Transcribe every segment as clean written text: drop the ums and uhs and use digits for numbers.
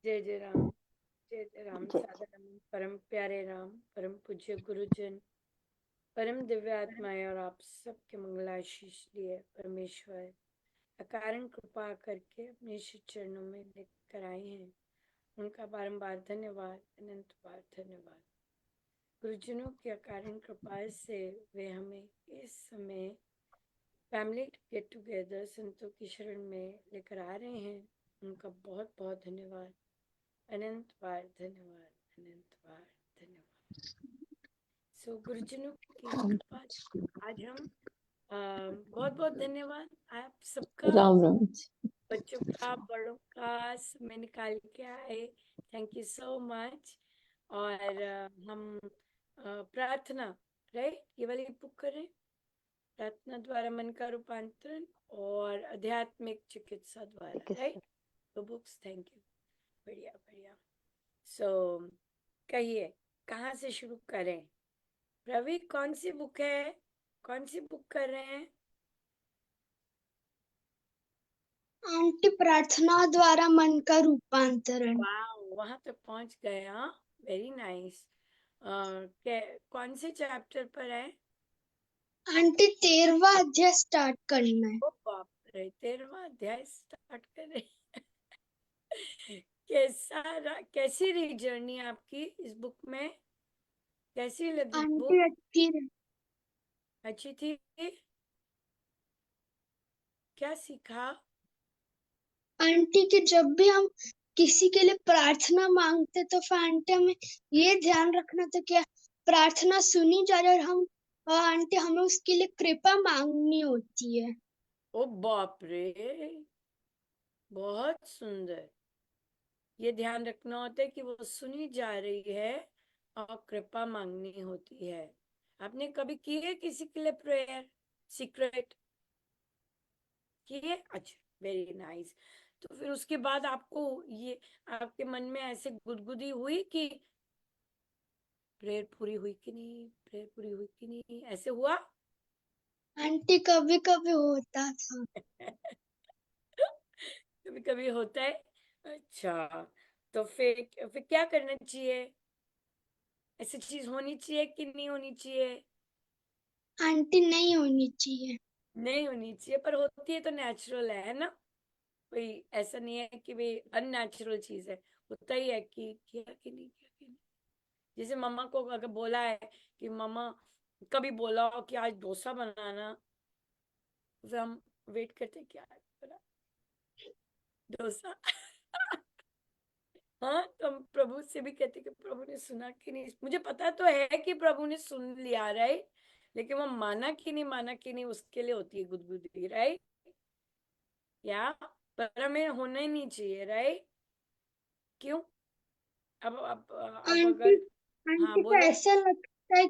जय राम, जय राम। जय साधारण परम प्यारे राम, परम पूज्य गुरुजन, परम दिव्य आत्माएं और आप सबके मंगलाशीष लिए परमेश्वर अकारण कृपा करके अपने श्री चरणों में लेकर आए हैं। उनका बारंबार धन्यवाद, अनंत बार धन्यवाद। गुरुजनों की अकारण कृपा से वे हमें इस समय फैमिली गेट टुगेदर संतों की शरण में लेकर आ रहे हैं। उनका बहुत बहुत धन्यवाद, अनंत बार धन्यवाद, अनंत बार धन्यवाद। सो गुरुजनों की कृपा आज हम बहुत बहुत धन्यवाद आप सबका, राम राम। बच्चों का बड़ों का समय निकाल के आए। Thank you so much. और हम प्रार्थना, राइट, ये वाली बुक करें, प्रार्थना द्वारा मन का रूपांतरण और आध्यात्मिक चिकित्सा द्वारा, राइट, तो बुक्स। थैंक यू, बढ़िया बढ़िया। सो कहिए कहाँ से शुरू करें? रवि, कौन सी बुक है, कौन सी बुक कर रहे हैं? आंटी, प्रार्थना द्वारा मन का रूपांतरण। वाह, वहां तक पहुंच गए। हाँ, वेरी नाइस। कौन से चैप्टर पर है? आंटी, 13वां अध्याय स्टार्ट करना है। ओ बाप रे, 13वां अध्याय स्टार्ट कर रहे हैं। कैसी रही जर्नी आपकी इस बुक में? कैसी लगी आंटी, बुक? अच्छी अच्छी थी? क्या सीखा? आंटी कि जब भी हम किसी के लिए प्रार्थना मांगते तो फिर आंटी हमें ये ध्यान रखना था कि प्रार्थना सुनी जा रही है और आंटी हमें उसके लिए कृपा मांगनी होती है। ओ बाप रे, बहुत सुंदर। ये ध्यान रखना होता है कि वो सुनी जा रही है और कृपा मांगनी होती है। आपने कभी की है किसी के लिए प्रेयर सीक्रेट की है? अच्छा, वेरी नाइस। तो फिर उसके बाद आपको ये आपके मन में ऐसे गुदगुदी हुई कि प्रेयर पूरी हुई कि नहीं, प्रेयर पूरी हुई कि नहीं, ऐसे हुआ? आंटी, कभी कभी होता था। कभी कभी होता है। अच्छा, तो फिर क्या करना चाहिए? ऐसी चीज होनी चाहिए कि नहीं होनी चाहिए? आंटी, नहीं होनी चाहिए। नहीं होनी चाहिए, पर होती है तो नेचुरल है ना? कोई ऐसा नहीं है कि भाई अननेचुरल चीज है। होता ही है कि किया कि नहीं, किया कि नहीं। जैसे मम्मा को अगर बोला है कि मम्मा, कभी बोला हो कि आज डोसा बनाना, तो फिर हम वेट करते हैं क्या बना डोसा। हाँ, तो हम प्रभु से भी कहते कि प्रभु ने सुना कि नहीं। मुझे पता तो है कि प्रभु ने सुन लिया, राइट, लेकिन वो माना कि नहीं, माना कि नहीं, उसके लिए होती है गुदगुदी, राइट। या पर हमें होना ही नहीं चाहिए, राइट? क्यों? अब आंटी अगर, हाँ आंटी को बोलो। ऐसा लगता है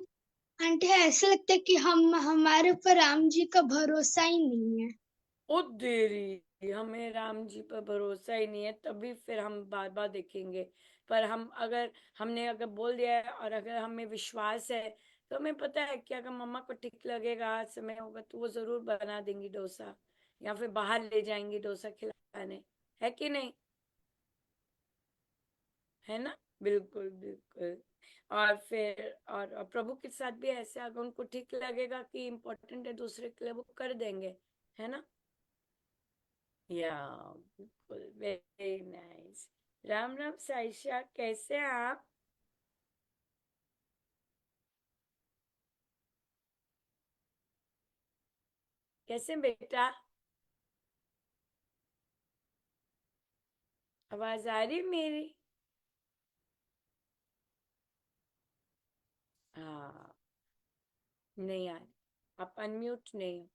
आंटी, ऐसा लगता है कि हम हमारे ऊपर राम जी का भरोसा ही नहीं है। ओ देरी, हमें राम जी पर भरोसा ही नहीं है, तभी फिर हम बार बार देखेंगे। पर हम अगर, हमने अगर बोल दिया है और अगर हमें विश्वास है, तो हमें पता है कि अगर मम्मा को ठीक लगेगा, समय होगा, तो वो जरूर बना देंगी डोसा, या फिर बाहर ले जाएंगी डोसा खिलाने, है कि नहीं? है ना? बिल्कुल बिल्कुल। और फिर और प्रभु के साथ भी ऐसे, अगर उनको ठीक लगेगा कि इम्पोर्टेंट है दूसरे के लिए, वो कर देंगे, है ना? या बिल्कुल, वेरी नाइस। राम राम साइशा, कैसे हैं आप? कैसे हैं बेटा? आवाज आ रही है मेरी? हाँ, नहीं आ रही, आप अनम्यूट नहीं हो।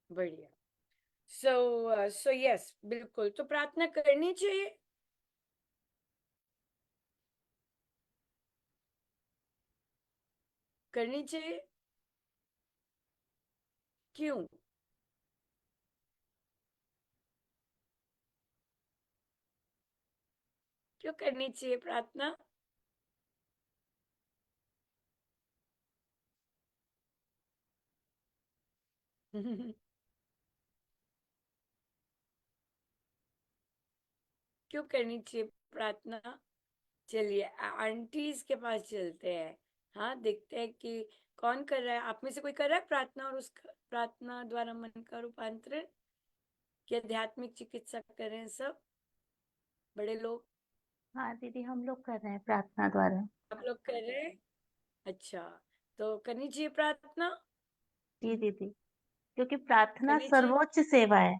बढ़िया। सो यस, बिल्कुल, तो प्रार्थना करनी चाहिए। करनी चाहिए। क्यों? क्यों करनी चाहिए प्रार्थना? क्यों करनी चाहिए प्रार्थना? चलिए आंटीज के पास चलते हैं। हाँ, देखते हैं कि कौन कर रहा है। आप में से कोई कर रहा है प्रार्थना, और उस प्रार्थना द्वारा मन का रूपांतरण? क्या आध्यात्मिक चिकित्सा कर रहे हैं सब बड़े लोग? हाँ दीदी, हम लोग कर रहे हैं प्रार्थना द्वारा। आप लोग कर रहे हैं? अच्छा, तो करनी चाहिए प्रार्थना। जी दीदी, क्योंकि प्रार्थना करनी चाहिए सर्वोच्च सेवा है।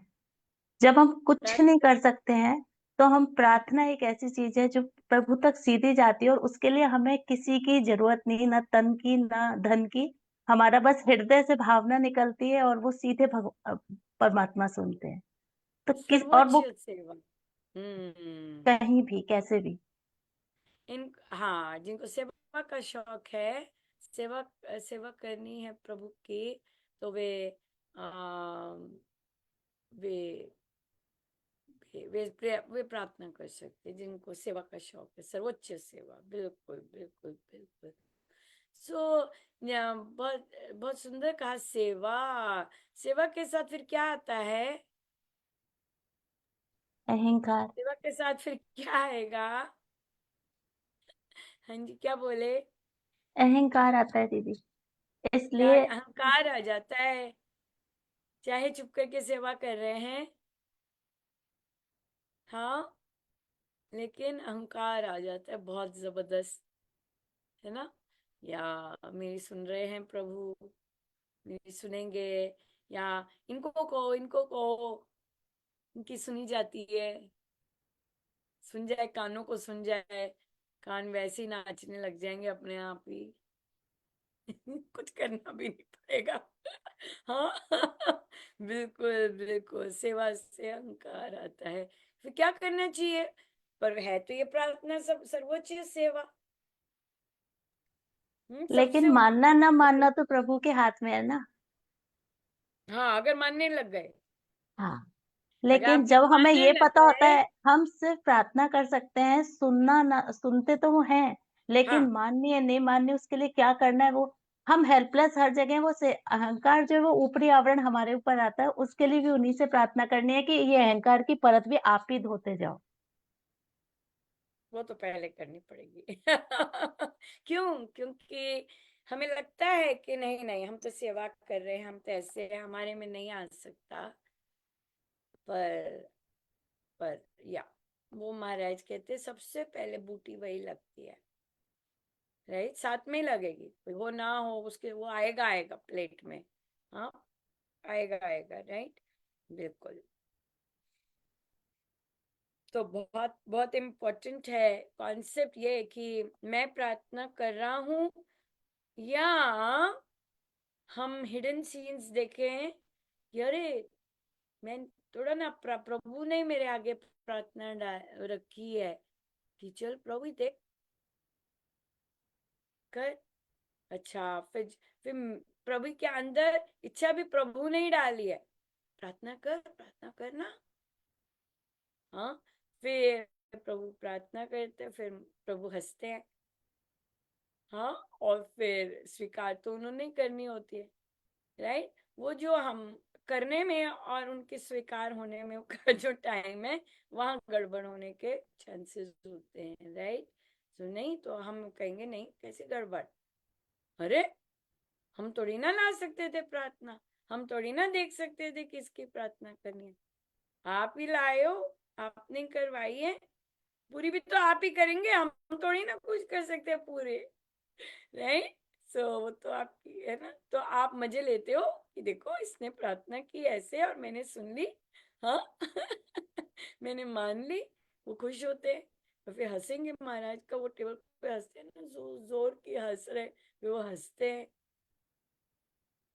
जब हम कुछ नहीं प्रार्थना। कर सकते हैं तो हम प्रार्थना एक ऐसी चीज है जो प्रभु तक सीधी जाती है, और उसके लिए हमें किसी की जरूरत नहीं, ना तन की ना धन की। हमारा बस हृदय से भावना निकलती है और वो सीधे परमात्मा सुनते हैं। तो किस और सर्वोच्च वो सेवा। हम्म। कहीं भी कैसे भी। इन, हाँ, जिनको सेवा का शौक है, सेवा सेवा करनी है प्रभु की, तो आ, वे वे प्रार्थना कर सकते हैं, जिनको सेवा का शौक है, सर्वोच्च सेवा। बिल्कुल बिल्कुल बिल्कुल। सो बहुत बहुत सुंदर कहा, सेवा। सेवा के साथ फिर क्या आता है? अहंकार। सेवा के साथ फिर क्या आएगा? हाँ जी, क्या बोले? अहंकार आता है दीदी, क्या इसलिए। अहंकार आ जाता है? चाहे चुप करके सेवा कर रहे हैं, हाँ, लेकिन अहंकार आ जाता है बहुत जबरदस्त, है ना? या मेरी सुन रहे हैं प्रभु, मेरी सुनेंगे, या इनको कहो, इनकी सुनी जाती है, सुन जाए, कानों को सुन जाए, कान वैसे ही नाचने लग जाएंगे अपने आप ही। कुछ करना भी नहीं पड़ेगा। हाँ। बिल्कुल बिल्कुल, सेवा से अहंकार आता है। फिर क्या करना चाहिए? पर है तो ये प्रार्थना सब सर्वोच्च सेवा। सबसे लेकिन मानना ना ऊपर। मानना तो प्रभु के हाथ में है ना। हाँ, अगर मानने लग गए, हाँ, अगर लेकिन आपके जब हमें मानने ये लग पता होता गए। है, हम सिर्फ प्रार्थना कर सकते हैं, सुनना ना सुनते तो वो हैं, लेकिन हाँ, माननी है नहीं माननी उसके लिए क्या करना है वो हम हेल्पलेस हर जगह। वो से अहंकार जो है वो ऊपरी आवरण हमारे ऊपर आता है, उसके लिए भी उन्हीं से प्रार्थना करनी है कि ये अहंकार की परत भी आप ही धोते जाओ। वो तो पहले करनी पड़ेगी। क्यों? क्योंकि हमें लगता है कि नहीं नहीं, हम तो सेवा कर रहे हैं, हम तो ऐसे हैं, हमारे में नहीं आ सकता। पर पर या वो महाराज कहते सबसे पहले बूटी वही लगती है, राइट? साथ में ही लगेगी, कोई वो ना हो उसके, वो आएगा आएगा प्लेट में। हाँ, आएगा आएगा, राइट। बिल्कुल। तो बहुत बहुत इम्पोर्टेंट है कॉन्सेप्ट ये कि मैं प्रार्थना कर रहा हूँ, या हम हिडन सीन्स देखें। अरे, मैं थोड़ा ना प्रभु ने मेरे आगे प्रार्थना रखी है कि चल प्रभु देख कर। अच्छा, फिर प्रभु के अंदर इच्छा भी प्रभु ने ही डाली है, प्रार्थना कर, प्रार्थना करना। हाँ, फिर प्रभु प्रार्थना करते हैं, फिर प्रभु हंसते हैं। हाँ, और फिर स्वीकार तो उन्होंने ही करनी होती है, राइट? वो जो हम करने में और उनके स्वीकार होने में का जो टाइम है, वहां गड़बड़ होने के चांसेस होते हैं, राइट? तो नहीं, तो हम कहेंगे नहीं, कैसे गड़बड़? अरे, हम थोड़ी ना ला सकते थे प्रार्थना, हम थोड़ी ना देख सकते थे किसकी प्रार्थना करनी है। आप ही लाए हो, आपने करवाई है, पूरी भी तो आप ही करेंगे, हम थोड़ी ना कुछ कर सकते हैं पूरे, राइट? सो वो तो आपकी है ना, तो आप मजे लेते हो कि देखो इसने प्रार्थना की ऐसे और मैंने सुन ली। हाँ। मैंने मान ली। वो खुश होते हैं, और फिर हंसेंगे, महाराज का वो टेबल पे हंसते हैं ना, जोर जोर की हंस रहे, फिर वो हंसते हैं।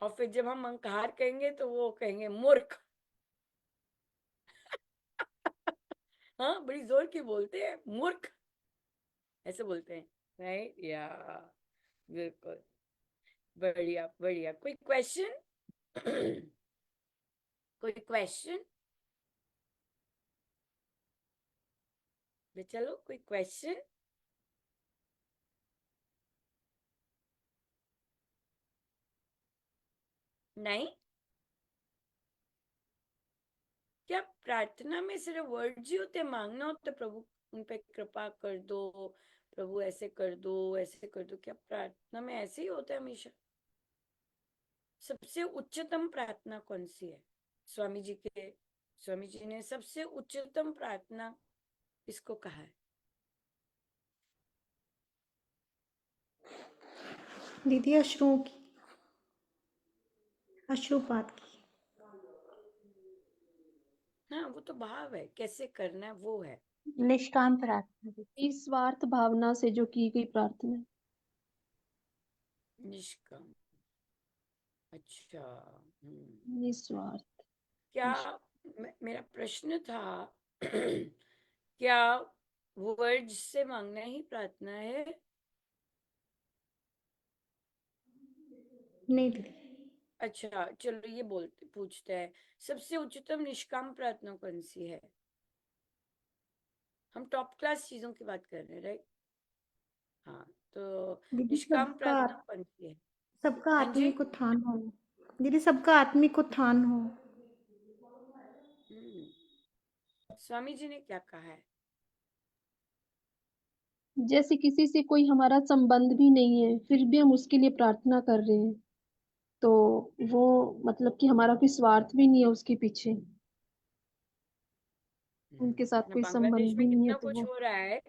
और फिर जब हम अहंकार कहेंगे तो वो कहेंगे मूर्ख। हाँ, बड़ी जोर की बोलते हैं, मूर्ख ऐसे बोलते हैं, राइट? या बिल्कुल। बढ़िया बढ़िया, कोई क्वेश्चन? कोई क्वेश्चन? चलो, कोई क्वेश्चन? नहीं? क्या प्रार्थना में सिर्फ वर्ड्स ही होते, मांगना होता है प्रभु उन पे कृपा कर दो, प्रभु ऐसे कर दो, ऐसे कर दो? क्या प्रार्थना में ऐसे ही होता है हमेशा? सबसे उच्चतम प्रार्थना कौन सी है? स्वामी जी ने सबसे उच्चतम प्रार्थना इसको कहा है? दीदी अश्रुपात की। हाँ, वो तो भाव है, कैसे करना है वो है। निष्काम प्रार्थना। निस्वार्थ भावना से जो की गई प्रार्थना। निष्काम, अच्छा। निस्वार्थ। क्या मेरा प्रश्न था क्या वर्ड से मांगना ही प्रार्थना है? नहीं दीदी। अच्छा, चलो ये पूछते हैं, सबसे उच्चतम निष्काम प्रार्थना कौन सी है? हम टॉप क्लास चीजों की बात कर रहे हैं, राइट? हाँ, तो दीदी निष्काम प्रार्थना कौन सी है? सबका हाँ जी। आत्मिक उत्थान हो। दीदी सबका आत्मिक उत्थान हो। स्वामी जी ने क्या कहा है? जैसे किसी से कोई हमारा संबंध भी नहीं है, फिर भी हम उसके लिए प्रार्थना कर रहे हैं, तो वो मतलब कि हमारा कोई स्वार्थ भी नहीं है उसके पीछे, उनके साथ कोई बांग्लादेश संबंध में भी नहीं है, कितना तो कुछ वो हो रहा है,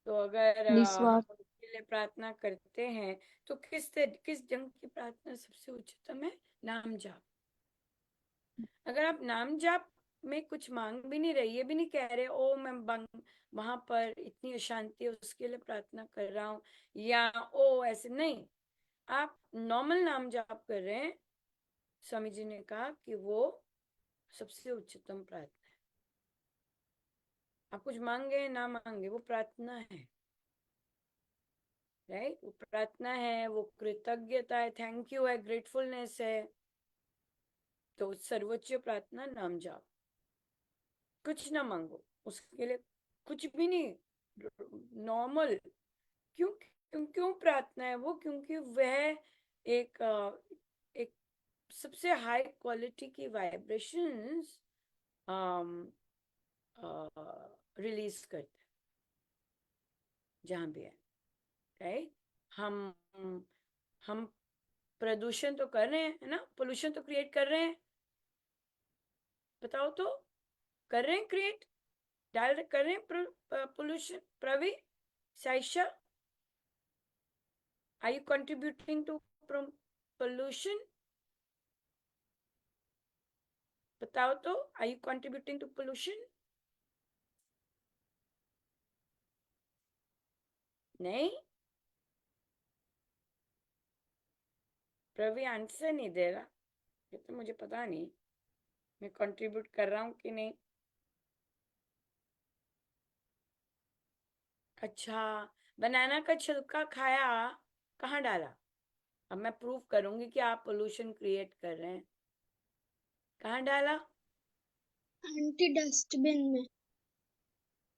तो अगर हम निस्वार्थ। उसके लिए प्रार्थना करते हैं तो किस जंग की प्रार्थना सबसे उच्चतम है? नाम जाप। अगर आप नाम जाप में कुछ मांग भी नहीं रहे, ये भी नहीं कह रहे ओ मैं वहां पर इतनी अशांति है उसके लिए प्रार्थना कर रहा हूँ, या ओ ऐसे नहीं, आप नॉर्मल नाम जाप कर रहे हैं, स्वामी जी ने कहा कि वो सबसे उच्चतम प्रार्थना है। आप कुछ मांगे ना मांगे वो प्रार्थना है, राइट? वो प्रार्थना है, वो कृतज्ञता है, थैंक यू है, ग्रेटफुलनेस है। तो सर्वोच्च प्रार्थना नाम जाप। कुछ ना मांगो उसके लिए, कुछ भी नहीं, नॉर्मल। क्यों? क्यों प्रार्थना है वो? क्योंकि वह एक एक सबसे हाई क्वालिटी की वाइब्रेशंस रिलीज करते हैं जहां भी है, राइट? हम हम प्रदूषण तो कर रहे हैं, है ना? पोल्यूशन तो क्रिएट कर रहे हैं, बताओ तो, कर रहे हैं क्रिएट, कर रहे हैं pollution. Pravi, Saisha, are you contributing to pollution? बताओ तो, are you contributing to pollution? नहीं, प्रवी आंसर नहीं दे रहा। ये तो मुझे पता नहीं मैं कंट्रीब्यूट कर रहा हूँ कि नहीं। अच्छा, बनाना का छिलका खाया, कहाँ डाला? अब मैं प्रूव करूंगी कि आप पोल्यूशन क्रिएट कर रहे हैं। कहाँ डाला? आंटी डस्टबिन में।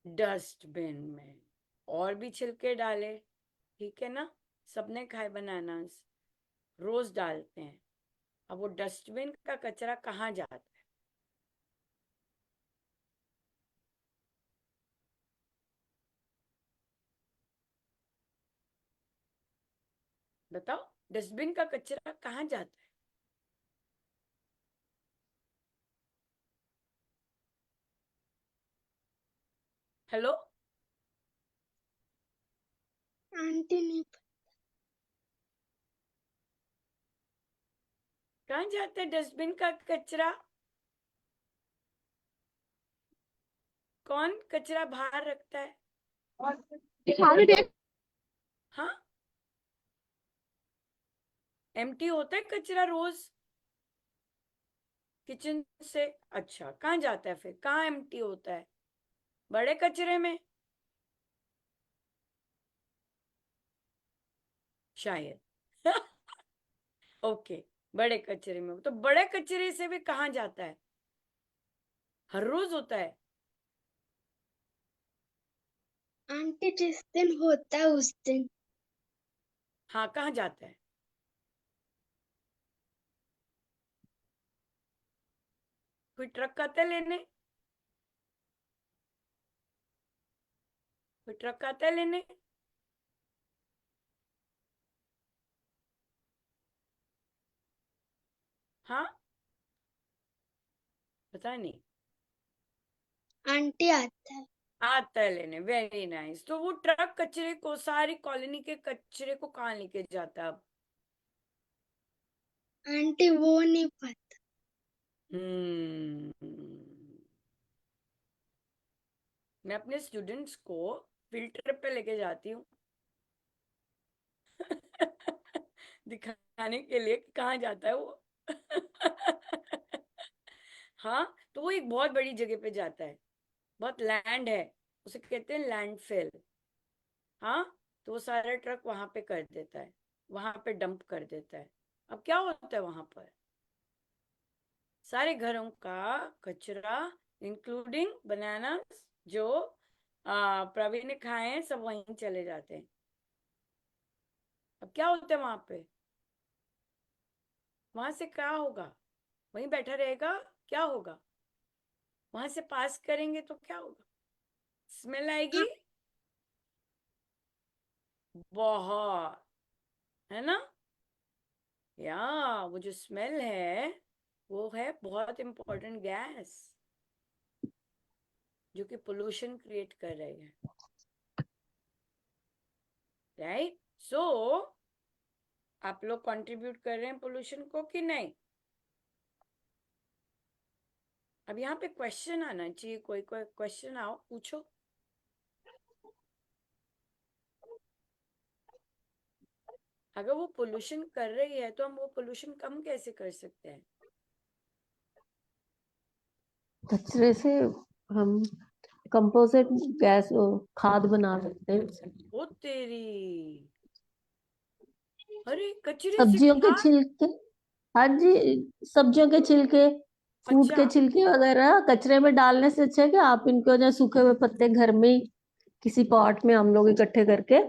डस्टबिन में। और भी छिलके डाले, ठीक है ना? सबने खाए बनानास, रोज डालते हैं। अब वो डस्टबिन का कचरा कहाँ जाता है? बताओ, डस्टबिन का कचरा कहाँ जाता है? हेलो, आंटी ने कहाँ जाता है डस्टबिन का कचरा? कौन कचरा बाहर रखता है? हाँ, एम्प्टी होता है कचरा रोज किचन से? अच्छा, कहाँ जाता है फिर? कहाँ एम्प्टी होता है? बड़े कचरे में शायद ओके, बड़े कचरे में। तो बड़े कचरे से भी कहाँ जाता है? हर रोज होता है? आंटी जिस दिन होता है उस दिन। हाँ, कहाँ जाता है? कोई ट्रक आता है लेने? कोई ट्रक आता है लेने? हाँ, पता नहीं। आंटी आता है। आता है लेने, वेरी नाइस। तो वो ट्रक कचरे को, सारी कॉलोनी के कचरे को कहाँ लेके जाता है अब? आंटी वो नहीं पता। मैं अपने स्टूडेंट्स को फील्ड ट्रिप पे लेके जाती हूँ दिखाने के लिए कि कहाँ जाता है वो हाँ, तो वो एक बहुत बड़ी जगह पे जाता है, बहुत लैंड है, उसे कहते हैं लैंडफिल। हाँ, तो वो सारा ट्रक वहां पे कर देता है, वहां पे डंप कर देता है। अब क्या होता है वहां पर? सारे घरों का कचरा, इंक्लूडिंग बनाना, जो प्रवीण ने खाए हैं, सब वहीं चले जाते हैं। अब क्या होता है वहां पे? वहां से क्या होगा? वहीं बैठा रहेगा? क्या होगा? वहां से पास करेंगे तो क्या होगा? स्मेल आएगी बहुत, है ना? या वो जो स्मेल है, वो है बहुत इंपॉर्टेंट गैस, जो कि पोल्यूशन क्रिएट कर रही है, राइट? सो आप लोग कंट्रीब्यूट कर रहे हैं पोल्यूशन को कि नहीं? अब यहाँ पे क्वेश्चन आना चाहिए, कोई कोई क्वेश्चन आओ, पूछो। अगर वो पोल्यूशन कर रही है तो हम वो पोल्यूशन कम कैसे कर सकते हैं? कचरे से हम कंपोजिट गैस खाद बना सकते हैं उससे। ओ तेरी, अरे कचरे से सब्जियों के खाद? छिलके, हाँ जी, सब्जियों के छिलके, फ्रूट अच्छा। के छिलके वगैरह कचरे में डालने से अच्छा है कि आप इनको जो सूखे हुए पत्ते घर में ही किसी पॉट में हम लोग इकट्ठे करके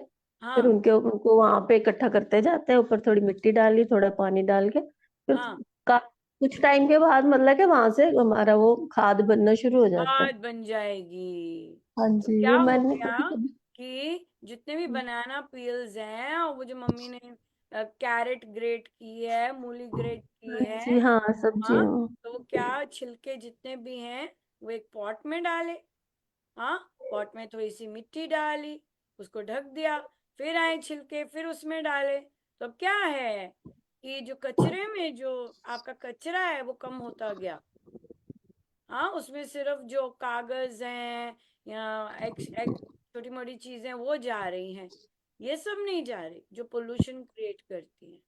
फिर हाँ। उनको उनको वहां पे इकट्ठा करते जाते हैं, ऊपर थोड़ी मिट्टी डाली, थोड़ा पानी डाल के फिर हाँ, का कुछ टाइम के बाद मतलब कि वहां से हमारा वो खाद बनना शुरू हो जाता है। खाद बन जाएगी। हाँ तो जी, क्या वो हो मैंने गया कभी कभी। कि जितने भी बनाना पील्स हैं, और वो जो मम्मी ने कैरेट ग्रेट की है, मूली ग्रेट की हाँ है, जी, हाँ हाँ, सब्जियों। तो वो क्या, छिलके जितने भी हैं वो एक पॉट में डाले। हाँ, पॉट में थोड़ी सी मिट्टी डाली, उसको ढक दिया, फिर आए छिलके, फिर उसमें डाले। तो अब क्या है कि जो कचरे में जो आपका कचरा है वो कम होता गया। हाँ, उसमें सिर्फ जो कागज हैं या एक छोटी मोटी चीजें वो जा रही हैं, ये सब नहीं जा रही जो पोल्यूशन क्रिएट करती हैं,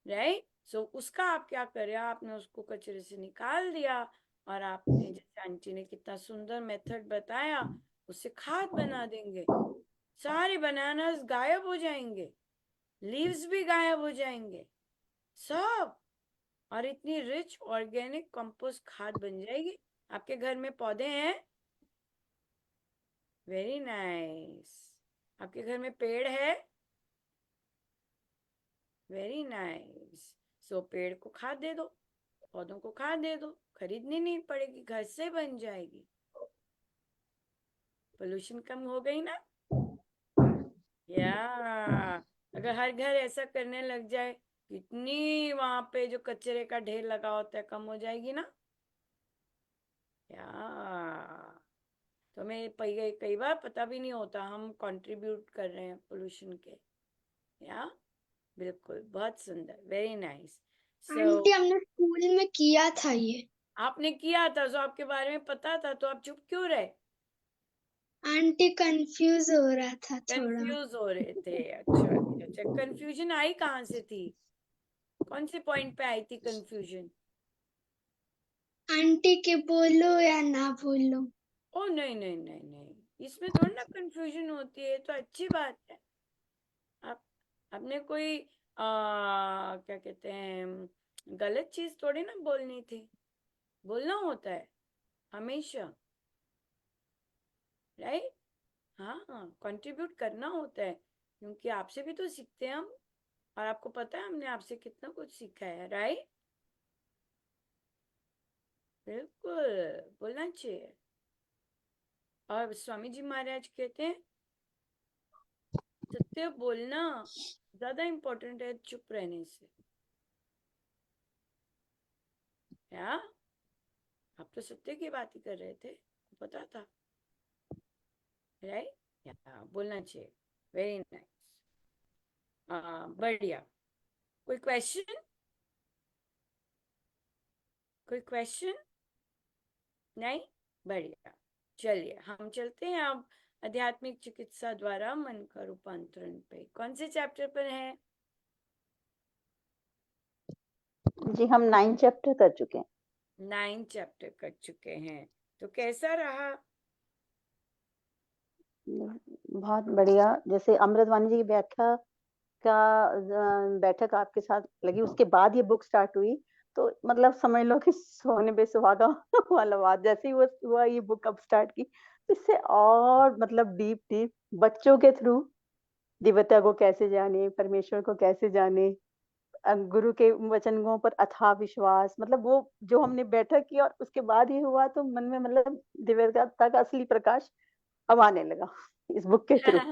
राइट? सो उसका आप क्या करें, आपने उसको कचरे से निकाल दिया, और आपने जैसे आंटी ने कितना सुंदर मेथड बताया, उससे खाद बना देंगे। सारे बनानास गायब हो जाएंगे, लीव्स भी गायब हो जाएंगे, सब। और इतनी रिच ऑर्गेनिक कंपोस्ट खाद बन जाएगी। आपके घर में पौधे हैं? Very nice. आपके घर में पेड़ है? Very nice. सो पेड़ को खाद दे दो, पौधों को खाद दे दो, खरीदनी नहीं पड़ेगी, घर से बन जाएगी। पोल्यूशन कम हो गई ना? या अगर हर घर ऐसा करने लग जाए, कितनी वहां पे जो कचरे का ढेर लगा होता है, कम हो जाएगी ना? या तो हमें कई बार पता भी नहीं होता हम कंट्रीब्यूट कर रहे हैं पोल्यूशन के। या बिल्कुल, बहुत सुंदर, वेरी नाइस। सो आंटी हमने स्कूल में किया था ये। आपने किया था, जो आपके बारे में पता था, तो आप चुप क्यों रहे? आंटी कंफ्यूज हो रहा था थोड़ा। कंफ्यूज हो रहे थे? अच्छा अच्छा अच्छा, कंफ्यूजन आई कहाँ से थी? कौन से पॉइंट पे आई थी कंफ्यूजन? आंटी के बोलो या ना बोलो। ओ नहीं नहीं नहीं नहीं, इसमें थोड़ी ना कंफ्यूजन होती है, तो अच्छी बात है। आप आपने कोई क्या कहते हैं, गलत चीज थोड़ी ना बोलनी थी, बोलना होता है हमेशा, राइट? हाँ, कंट्रीब्यूट करना होता है, क्योंकि आपसे भी तो सीखते हैं हम, और आपको पता है हमने आपसे कितना कुछ सीखा है, राइट? बिल्कुल, बोलना चाहिए। और स्वामी जी महाराज कहते हैं सत्य बोलना ज्यादा इम्पोर्टेंट है चुप रहने से। क्या आप तो सत्य की बात ही कर रहे थे, पता था, राइट? या बोलना चाहिए। वेरी नाइस, बढ़िया। कोई क्वेश्चन? कोई क्वेश्चन? नहीं? बढ़िया। चलिए हम चलते हैं अब आध्यात्मिक चिकित्सा द्वारा मन का रूपांतरण पे। कौन से चैप्टर पर है? जी हम 9 चैप्टर कर चुके हैं। 9 चैप्टर कर चुके हैं। तो कैसा रहा? बहुत बढ़िया। जैसे अमृतवाणी जी की व्याख्या का बैठक आपके साथ लगी, उसके बाद ये बुक स्टार्ट हुई, तो मतलब समझ लो कि सोने पे सुहागा वाला बात। जैसे ही वो हुआ ये बुक अब स्टार्ट की, इससे और मतलब डीप डीप बच्चों के थ्रू दिव्यता को कैसे जाने, परमेश्वर को कैसे जाने, गुरु के वचनों पर अथाह विश्वास, मतलब वो जो हमने बैठक की और उसके बाद ही हुआ, तो मन में मतलब दिव्यता का असली प्रकाश अब आने लगा इस बुक के थ्रू। हाँ,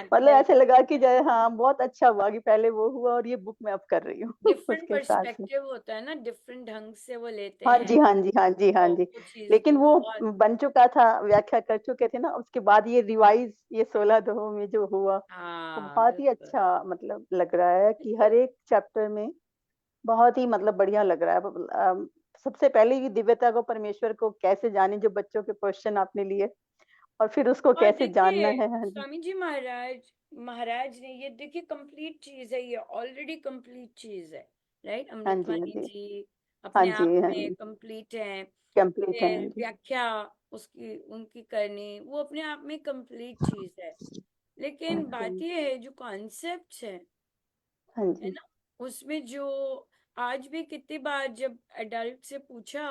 मतलब तो ऐसे लगा कि जय हाँ बहुत अच्छा हुआ कि पहले वो हुआ और ये बुक मैं अब कर रही हूँ डिफरेंट उसके साथ में। पर्सपेक्टिव होता है ना, डिफरेंट ढंग से वो लेते हाँ हैं, जी हाँ जी हाँ जी हाँ तो जी। वो चीज लेकिन वो बहुत। बन चुका था, व्याख्या कर चुके थे ना, उसके बाद ये रिवाइज ये 16 दोहों में जो हुआ वो हाँ बहुत ही बिल्कुल अच्छा मतलब लग रहा है कि हर बिल्कुल। एक चैप्टर में बहुत ही मतलब बढ़िया लग रहा है। सबसे पहले ये दिव्यता को, परमेश्वर को कैसे जाने, जो बच्चों के क्वेश्चन आपने लिए, और फिर उसको और कैसे जानना देखिए है। हाँ जी स्वामी जी महाराज महाराज ने ये, देखिए कंप्लीट चीज है, ये ऑलरेडी कंप्लीट चीज है, राइट? हाँ जी हाँ अमृतवाणी जी जी हाँ अपने जी आप हाँ में जी कंप्लीट है। कंप्लीट है। हाँ फिर जी व्याख्या उसकी उनकी करनी, वो अपने आप में कंप्लीट चीज है। लेकिन हाँ बात ये है जो कॉन्सेप्ट हाँ है जी ना, उसमें जो आज भी कितनी बार जब एडल्ट से पूछा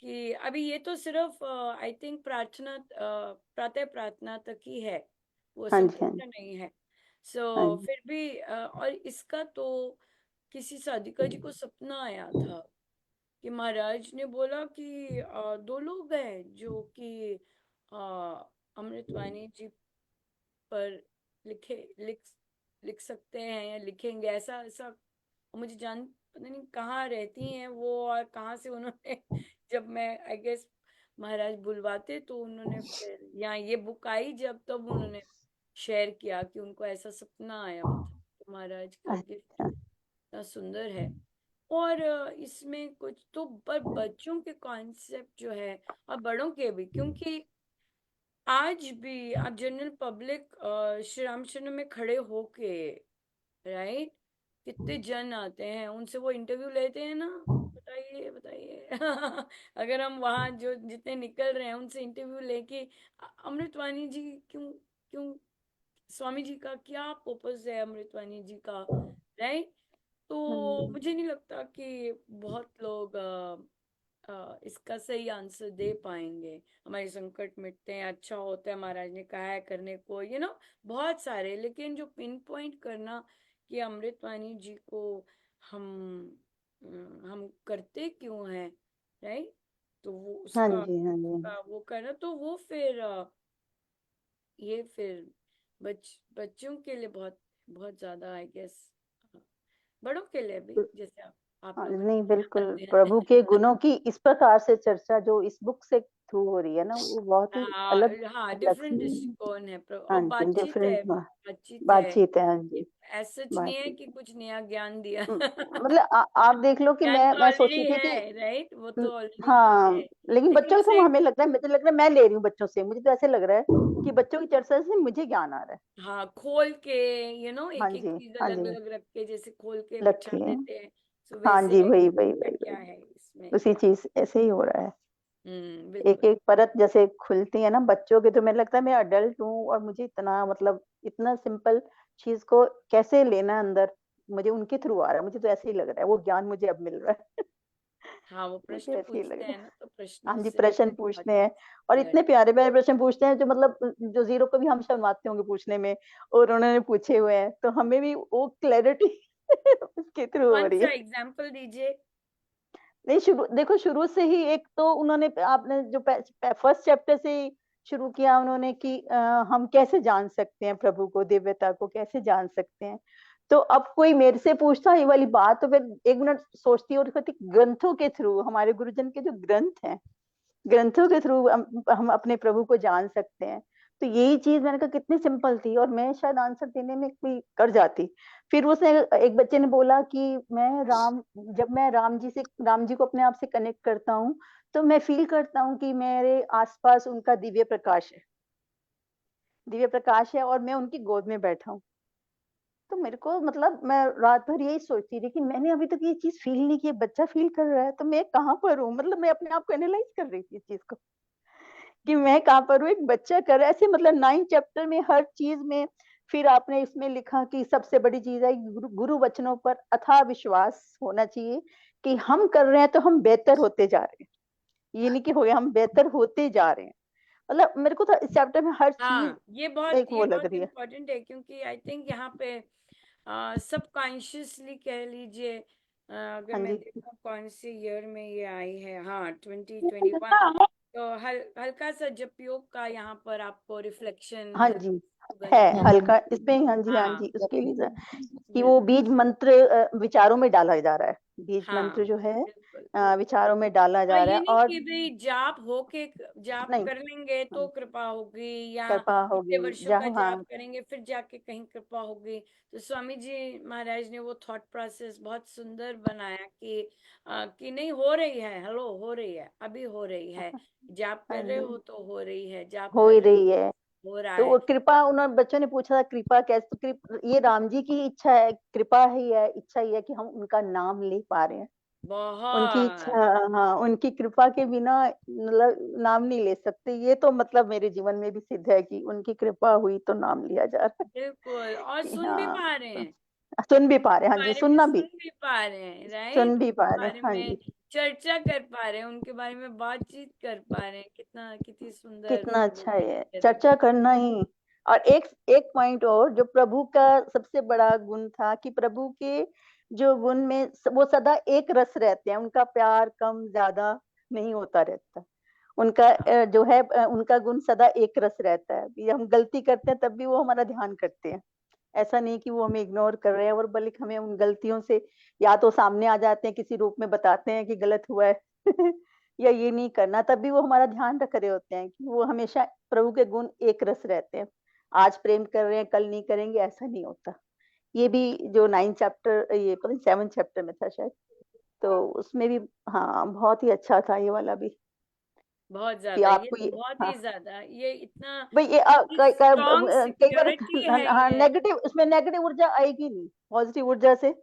कि अभी ये तो सिर्फ आई थिंक प्रार्थना, प्रातः प्रार्थना तक ही है, वो हाँ जी हाँ संपूर्ण जी नहीं है। हाँ सो जी फिर भी और इसका तो किसी साधिका जी को सपना आया था कि महाराज ने बोला कि 2 लोग हैं जो कि अमृतवाणी जी पर लिखे लिख लिख सकते हैं या लिखेंगे, ऐसा ऐसा। मुझे जान पता नहीं कहाँ रहती हैं वो और कहाँ से उन्होंने जब मैं आई गेस महाराज बुलवाते तो उन्होंने फिर यहाँ ये बुक आई जब, तब उन्होंने शेयर किया कि उनको ऐसा सपना आया हुआ था। तो महाराज का गिफ्ट अच्छा इतना सुंदर है। और इसमें कुछ तो पर बच्चों के कॉन्सेप्ट जो है और बड़ों के भी, क्योंकि आज भी आप जनरल पब्लिक श्री रामचंद्र में खड़े होके, राइट, कितने जन आते हैं, उनसे वो इंटरव्यू लेते हैं ना, बताइए बताइए। अगर हम वहां जो जितने निकल रहे हैं उनसे इंटरव्यू लेके अमृतवाणी जी क्यों क्यों, स्वामी जी का क्या पर्पस है अमृतवाणी जी का, राइट? तो हम्म, मुझे नहीं लगता कि बहुत लोग इसका सही आंसर दे पाएंगे। हमारे संकट मिटते हैं, अच्छा होता है, महाराज ने कहा है करने को, बहुत सारे, लेकिन जो पिन पॉइंट करना कि अमृतवाणी जी को हम हम करते क्यों हैं, राइट? तो वो हाँ उसका जी हाँ जी उसका वो करना, तो वो फिर ये फिर बच्चों के लिए बहुत बहुत ज्यादा आई गेस, बड़ों के लिए भी, जैसे आप हाँ, लोग नहीं बिल्कुल करते प्रभु के हैं। गुणों की इस प्रकार से चर्चा जो इस बुक से थ्रू हो रही है ना, वो बहुत ही हाँ अलग हाँ, अलग डिफरेंट सी। दृष्टिकोण है और हाँ जी बातचीत डिफरेंट है, बातचीत है, बातचीत है। हाँ जी ऐसा सच नहीं है बातचीत कि कुछ नया ज्ञान दिया। मतलब आप देख लो कि ज्ञान तो मैं सोच ऑलरेडी रही थी कि है, राइट? वो तो ऑलरेडी हाँ, है, लेकिन लेकिन बच्चों से उसे हमें लग रहा है, मुझे लग रहा है मैं ले रही हूँ बच्चों से, मुझे तो ऐसे लग रहा है कि बच्चों की चर्चा से मुझे ज्ञान आ रहा है। हाँ खोल के, हाँ एक एक जी चीज हाँ अलग जी अलग रख के जैसे खोल के बिछा रखिए। देते हैं, सो हाँ वैसे जी वही वही का वही क्या वही है इसमें। उसी चीज ऐसे ही हो रहा है। एक बिल्कुल। एक परत जैसे खुलती है ना बच्चों के, तो मुझे लगता है मैं अडल्ट हूँ और मुझे इतना मतलब इतना सिंपल चीज को कैसे लेना अंदर, मुझे उनके थ्रू आ रहा है, मुझे तो ऐसे ही लग रहा है वो ज्ञान मुझे अब मिल रहा है। हाँ वो मुझे प्रश्न ऐसे ही लग पूछते रहा हैं है। ना, तो प्रश्नों हाँ जी से प्रश्न बहुत पूछते हैं और क्लियर। इतने प्यारे प्यारे प्रश्न पूछते हैं जो मतलब जो जीरो को भी हम शर्माते होंगे पूछने में, और उन्होंने पूछे हुए हैं तो हमें भी वो क्लैरिटी उसके थ्रू हो कौन रही सा है। एग्जाम्पल दीजिए? नहीं शुरू देखो, शुरू से ही एक तो उन्होंने आपने जो फर्स्ट चैप्टर से ही शुरू किया उन्होंने कि हम कैसे जान सकते हैं प्रभु को, दिव्यता को कैसे जान सकते हैं। तो अब कोई मेरे से पूछता ये वाली बात, तो फिर एक मिनट सोचती हूँ और कहती ग्रंथों के थ्रू, हमारे गुरुजन के जो ग्रंथ हैं, ग्रंथों के थ्रू हम अपने प्रभु को जान सकते हैं। तो यही चीज मैंने कहा कितनी सिंपल थी, और मैं शायद आंसर देने में कोई कर जाती। फिर उसने, एक बच्चे ने बोला कि जब मैं राम जी को अपने आप से कनेक्ट करता हूँ, तो मैं फील करता हूँ कि मेरे आसपास उनका दिव्य प्रकाश है, दिव्य प्रकाश है, और मैं उनकी गोद में बैठा हूँ। तो मेरे को मतलब मैं रात भर यही सोचती रही कि मैंने अभी तक ये चीज फील नहीं की, बच्चा फील कर रहा है, तो मैं कहाँ पर हूँ। मतलब मैं अपने आप को एनालाइज कर रही थी इस चीज को कि मैं कहाँ पर हूँ, एक बच्चा कर रहा है ऐसे। मतलब 9 चैप्टर में हर चीज में। फिर आपने इसमें लिखा कि सबसे बड़ी चीज है गुरु वचनों पर अथाह विश्वास होना चाहिए, कि हम कर रहे हैं तो हम बेहतर होते जा रहे हैं, ये नहीं कि हो गया, हम बेहतर होते जा रहे हैं। मतलब मेरे को तो इस चैप्टर में हर चीज हाँ, ये एक वो लग बहुत रही है। इम्पोर्टेंट है, क्योंकि आई थिंक यहाँ पे सबकॉन्शियसली कह लीजिए, अगर हाँ मैं जी, देखूं कौन से ईयर में ये आई है, हाँ 2021, तो हल्का सा जपयोग का यहाँ पर आपको रिफ्लेक्शन हाँ जी, है हल्का इसमें। हाँ जी, हाँ हाँ जी, उसके लिए कि बिल, वो बीज मंत्र विचारों में डाला जा रहा है, बीज हाँ मंत्र जो है बिल्कुल। विचारों में डाला और जा रहा ये है। नहीं और कि भाई जाप नहीं, कर लेंगे तो कृपा होगी, या कृपा इतने होगी वर्षों का जहाँ, जाप हाँ करेंगे फिर जाके कहीं कृपा होगी। तो स्वामी जी महाराज ने वो थॉट प्रोसेस बहुत सुंदर बनाया कि नहीं, हो रही है, हेलो, हो रही है, अभी हो रही है, जाप हाँ कर रहे जी, हो तो हो रही है, जाप हो कर ही रहे रही है। हो हो रहा तो है। वो कृपा, उन्होंने बच्चों ने पूछा था कृपा कैसे, तो ये राम जी की इच्छा है, कृपा ही है, इच्छा ही है कि हम उनका नाम ले पा रहे हैं। उनकी बहुत इच्छा, हाँ, उनकी कृपा के बिना मतलब नाम नहीं ले सकते। ये तो मतलब मेरे जीवन में भी सिद्ध है कि उनकी कृपा हुई तो नाम लिया जा रहा है। बिल्कुल, और कि सुन भी हाँ, पा रहे तो हैं, सुन भी पा रहे हैं, हाँ जी, बारे में सुनना भी, सुन भी पा रहे हैं, सुन राइट, भी उनके पा रहे हैं, बारे हाँ में जी। चर्चा कर पा रहे हैं, उनके बारे में बातचीत कर पा रहे हैं, कितनी सुंदर कितना सुंदर अच्छा है चीज है, चर्चा देखो। करना ही। और एक एक पॉइंट और जो प्रभु का सबसे बड़ा गुण था, कि प्रभु के जो गुण में वो सदा एक रस रहते हैं, उनका प्यार कम ज्यादा नहीं होता रहता। उनका जो है उनका गुण सदा एक रस रहता है। ये हम गलती करते हैं तब भी वो हमारा ध्यान करते हैं, ऐसा नहीं कि वो हमें इग्नोर कर रहे हैं, और बल्कि हमें उन गलतियों से या तो सामने आ जाते हैं, किसी रूप में बताते हैं कि गलत हुआ है या ये नहीं करना, तब भी वो हमारा ध्यान रख रहे होते हैं। कि वो हमेशा प्रभु के गुण एक रस रहते हैं, आज प्रेम कर रहे हैं कल नहीं करेंगे, ऐसा नहीं होता। ये भी जो 9 चैप्टर, ये पता नहीं 7 चैप्टर में था शायद, तो उसमें भी हाँ बहुत ही अच्छा था ये वाला भी, बहुत कि ज्यादा, ये आपको तो ये, बहुत हाँ ही ज्यादा, ये इतना भाई ये स्ट्रॉन्ग कई बार सिक्योरिटी है हाँ ये। नेगेटिव, उसमें नेगेटिव ऊर्जा आएगी नहीं, पॉजिटिव ऊर्जा से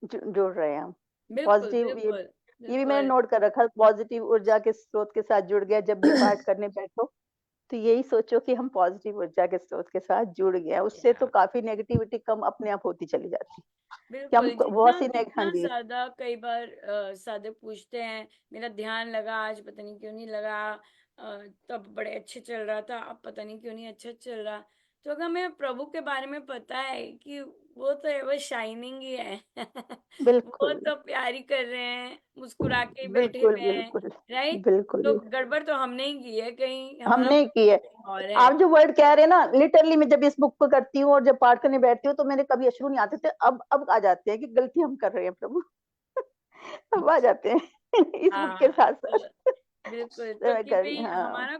जुड़ रहे हैं हम। बिल्कुल पॉजिटिव, बिल्कुल ये भी मैंने बिल्कुल। नोट कर रखा, पॉजिटिव ऊर्जा के स्रोत के साथ जुड़ गया जब भी पाठ करने बैठो, तो यही सोचो कि हम पॉजिटिव ऊर्जा के स्रोत के साथ जुड़ गए हैं, उससे तो या काफी नेगेटिविटी कम अपने आप होती चली जाती है। कि हम बिल्कुल, बहुत सी हाँ जितना जी, ज्यादा, कई बार साधक पूछते हैं, मेरा ध्यान लगा, आज पता नहीं क्यों नहीं लगा, तब बड़े अच्छे चल रहा था, अब पता नहीं क्यों नहीं अच्छा चल रहा। तो अगर हमें प्रभु के बारे में पता है कि वो तो एवर शाइनिंग ही है वो बिल्कुल तो प्यार ही कर रहे हैं, मुस्कुरा के बैठे बिल्कुल हुए हैं, बिल्कुल राइट। तो बिल्कुल, गड़बड़ तो हमने ही की है, कहीं हमारा हमने की है। कहीं और है। आप जो वर्ड कह रहे हैं ना, लिटरली मैं जब इस बुक को करती हूँ और जब पाठ करने बैठती हूँ, तो मेरे कभी अश्रु नहीं आते थे, अब आ जाते हैं कि गलती हम कर रहे हैं प्रभु अब आ जाते हैं इस बुक के हाँ साथ तो साथ बिल्कुल, तो कि भाई हाँ, हमारा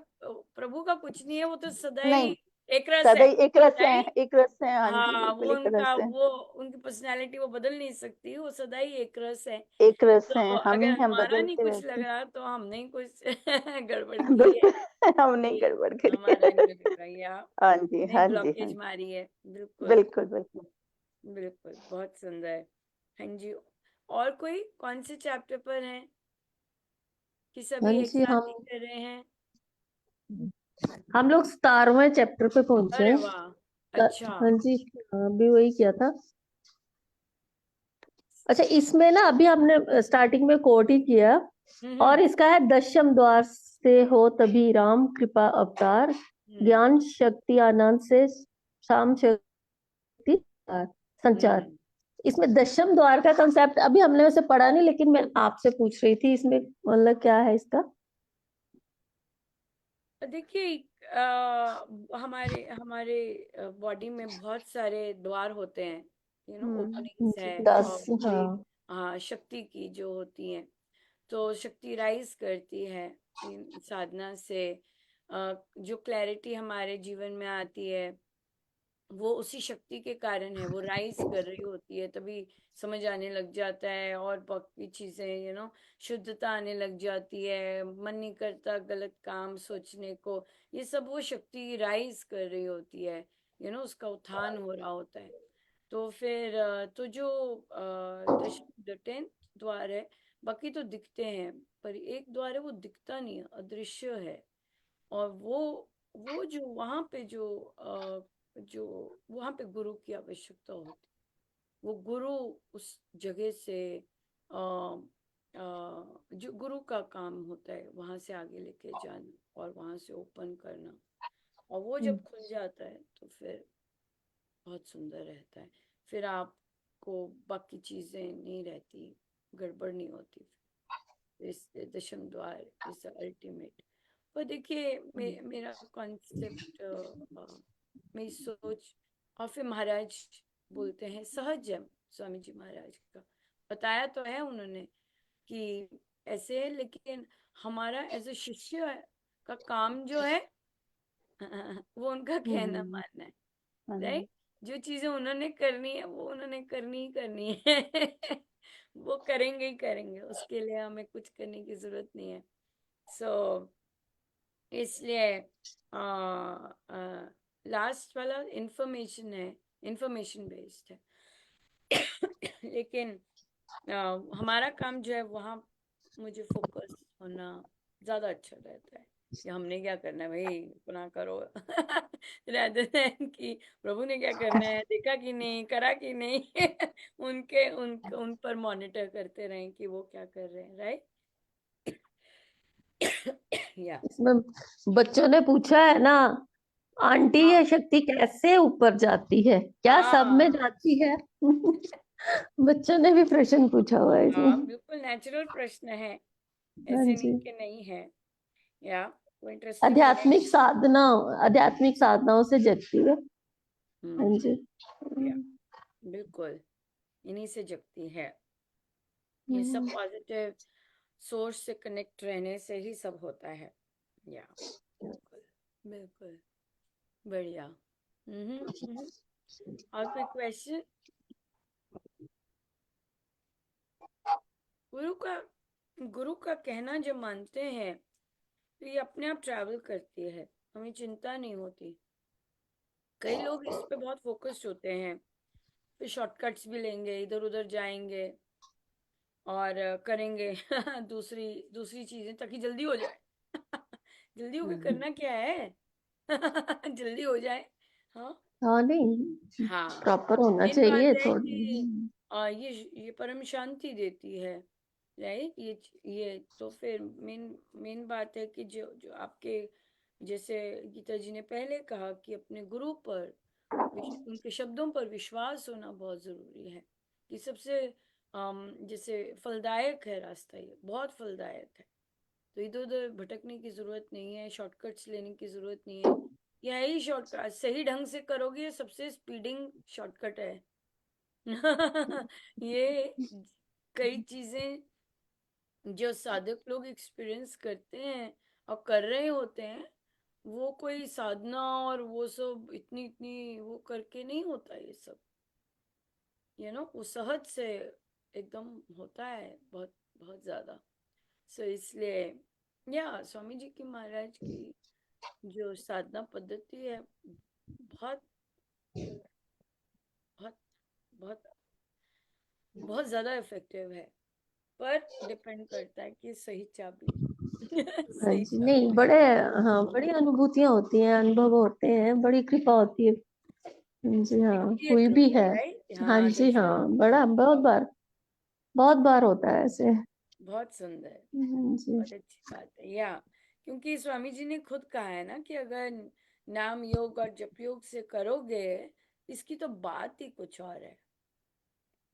प्रभु का कुछ नहीं है, वो तो सदा नहीं, ही एक रस है, सदा ही एक रस है, राइट। एक रस है, हाँ जी, हाँ, बिल्कुल एक रस है, वो उनकी पर्सनैलिटी वो बदल नहीं सकती, वो सदा ही एक रस है। एक रस है, तो हम अगर ही हम हमारा नहीं बदलते कुछ लग रहते रहा तो हमने ही कुछ गड़बड़ हैं। की है, बिल्कुल हमने कि गड़बड़ करी हमारा है। नहीं लग रहा, या हाँ जी, नहीं हाँ जी, हाँ ब्लॉकेज जी, मारी है। बिल्कुल बिल्कुल बिल्कुल। बिल्कुल, बहुत सुंदर। हाँ जी, और कोई कौन से चैप्टर पर है कि हाँ सभी एक जी, साथ ही कर रहे हैं? हम लोग 17वें चैप्टर पे पहुंचे अरे हैं। वाह, अच्छा। हाँ जी, अभी वही किया था। अच्छा, इसमें ना अभी हमने स्टार्टिंग में कोट ही किया, और हम्म इसका है दशम द्वार से हो तभी राम कृपा अवतार, हम्म ज्ञान शक्ति आनंद से शाम शक्ति संचार। हम्म इसमें दशम द्वार का कंसेप्ट अभी हमने वैसे पढ़ा नहीं, लेकिन मैं आपसे पूछ रही थी इसमें मतलब क्या है इसका। देखिए हमारे हमारे बॉडी में बहुत सारे द्वार होते हैं, ओपनिंग्स है, और 10, कोई हाँ। हाँ शक्ति की जो होती है, तो शक्ति राइज करती है इन साधना से। जो क्लैरिटी हमारे जीवन में आती है वो उसी शक्ति के कारण है, वो राइज कर रही होती है, तभी समझ आने लग जाता है, और बाकी चीजें शुद्धता आने लग जाती है, मन नहीं करता गलत काम सोचने को। ये सब वो शक्ति राइज कर रही होती है, उसका उत्थान हो रहा होता है। तो फिर तो जो दश द 10th द्वार है, बाकी तो दिखते हैं, पर एक द्वार है वो दिखता नहीं है, अदृश्य है। और वो जो वहां पे जो वहां पे गुरु की आवश्यकता होती, वो गुरु उस जगह से अ, जो गुरु का काम होता है वहां से आगे लेके जाना और वहां से ओपन करना, और वो हम्म, जब खुल जाता है तो फिर बहुत सुंदर रहता है। फिर आपको बाकी चीजें नहीं रहती, गड़बड़ नहीं होती। इस दशम द्वार इज अल्टीमेट। पर देखिए मेरा कॉन्सेप्ट, मेरी सोच, और फिर महाराज बोलते हैं सहज है, स्वामी जी महाराज का बताया तो है उन्होंने कि ऐसे है, लेकिन हमारा एज अ शिष्य का काम जो है वो उनका कहना हम्म, मानना है, हाँ जी, राइट। जो चीजें उन्होंने करनी है वो उन्होंने करनी ही करनी है वो करेंगे ही करेंगे, उसके लिए हमें कुछ करने की जरूरत नहीं है। सो इसलिए लास्ट वाला इंफॉर्मेशन है, इंफॉर्मेशन बेस्ड है लेकिन हमारा काम जो है वहाँ मुझे फोकस होना ज्यादा अच्छा रहता है कि हमने क्या करना है भाई, अपना करो rather than कि प्रभु ने क्या करना है, देखा कि नहीं, करा कि नहीं उन पर मॉनिटर करते रहें कि वो क्या कर रहे हैं, राइट या इसमें बच्चों ने पूछा है ना, आंटी हाँ ये शक्ति कैसे ऊपर जाती है, क्या सब में हाँ जाती है? बच्चों ने भी प्रश्न पूछा हुआ है हाँ, इसमें। बिल्कुल नेचुरल प्रश्न है, हाँ ऐसे नहीं जी। कि नहीं है। या वो इंटरेस्टिंग लगा। आध्यात्मिक साधनाओं से जगती है। हाँ हम्म। जी। या बिल्कुल इन्हीं से जगती है। ये सब हम्म, पॉजिटिव सोर्स से कनेक्ट रहने से ही सब होता है। या बिल्कुल बिल्कुल बढ़िया। हम्म। और कोई क्वेश्चन? गुरु का गुरु का कहना जब मानते हैं तो ये अपने आप ट्रैवल करती है, हमें चिंता नहीं होती। कई लोग इस पे बहुत फोकस्ड होते हैं, फिर शॉर्टकट्स भी लेंगे, इधर उधर जाएंगे और करेंगे दूसरी दूसरी चीजें ताकि जल्दी हो जाए जल्दी होके हम्म, करना क्या है जल्दी हो जाए। हाँ हाँ नहीं, हाँ। प्रॉपर होना मेन बात चाहिए है थोड़ा। कि ये परम शांति देती है, राइट। ये तो फिर मेन मेन बात है कि जो जो आपके, जैसे गीता जी ने पहले कहा कि अपने गुरु पर उनके शब्दों पर विश्वास होना बहुत जरूरी है। कि सबसे जैसे फलदायक है रास्ता, ये बहुत फलदायक है। तो इधर उधर भटकने की जरूरत नहीं है, शॉर्टकट्स लेने की जरूरत नहीं है। यही शॉर्टकट सही ढंग से करोगे, ये सबसे स्पीडिंग शॉर्टकट है ये कई चीजें जो साधक लोग एक्सपीरियंस करते हैं और कर रहे होते हैं, वो कोई साधना और वो सब इतनी इतनी वो करके नहीं होता ये सब, वो सहज से एकदम होता है, बहुत बहुत ज्यादा। सो इसलिए स्वामी जी की महाराज की जो साधना पद्धति है बहुत बहुत बहुत बहुत ज्यादा इफेक्टिव है। पर डिपेंड करता है कि सही चाबी हाँ सही जी, चाबी नहीं लगी। हाँ बड़ी अनुभूतियां होती हैं, अनुभव होते हैं, बड़ी कृपा होती है। हाँ जी, हाँ दिखती है हुई भी कृपा, है। राइट। हाँ हाँ जी, हाँ दशम बड़ा बहुत बार होता है ऐसे। बहुत सुंदर, हाँ जी। बहुत अच्छी बात है। क्योंकि स्वामी जी ने खुद कहा है ना कि अगर नाम योग और जप योग से करोगे, इसकी तो बात ही कुछ और है।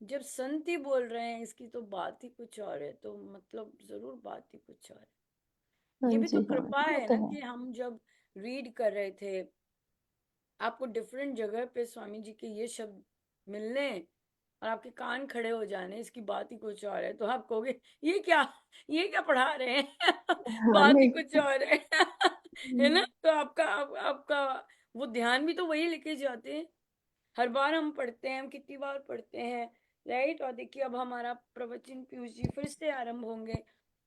जब संत ही बोल रहे हैं इसकी तो बात ही कुछ और है, तो मतलब जरूर बात ही कुछ और है। हाँ ये भी तो जी, हाँ कृपा वो है तो ना है। कि हम जब रीड कर रहे थे, आपको डिफरेंट जगह पे स्वामी जी के ये शब्द मिलने और आपके कान खड़े हो जाने, इसकी बात ही कुछ और है। तो आप कहोगे ये क्या पढ़ा रहे हैं हाँ बात ही नहीं। कुछ और है है ना? तो आपका वो ध्यान भी तो वही लेके जाते हैं। हर बार हम पढ़ते हैं, हम कितनी बार पढ़ते हैं, राइट? और देखिए अब हमारा प्रवचन पीयूष जी फिर से आरंभ होंगे,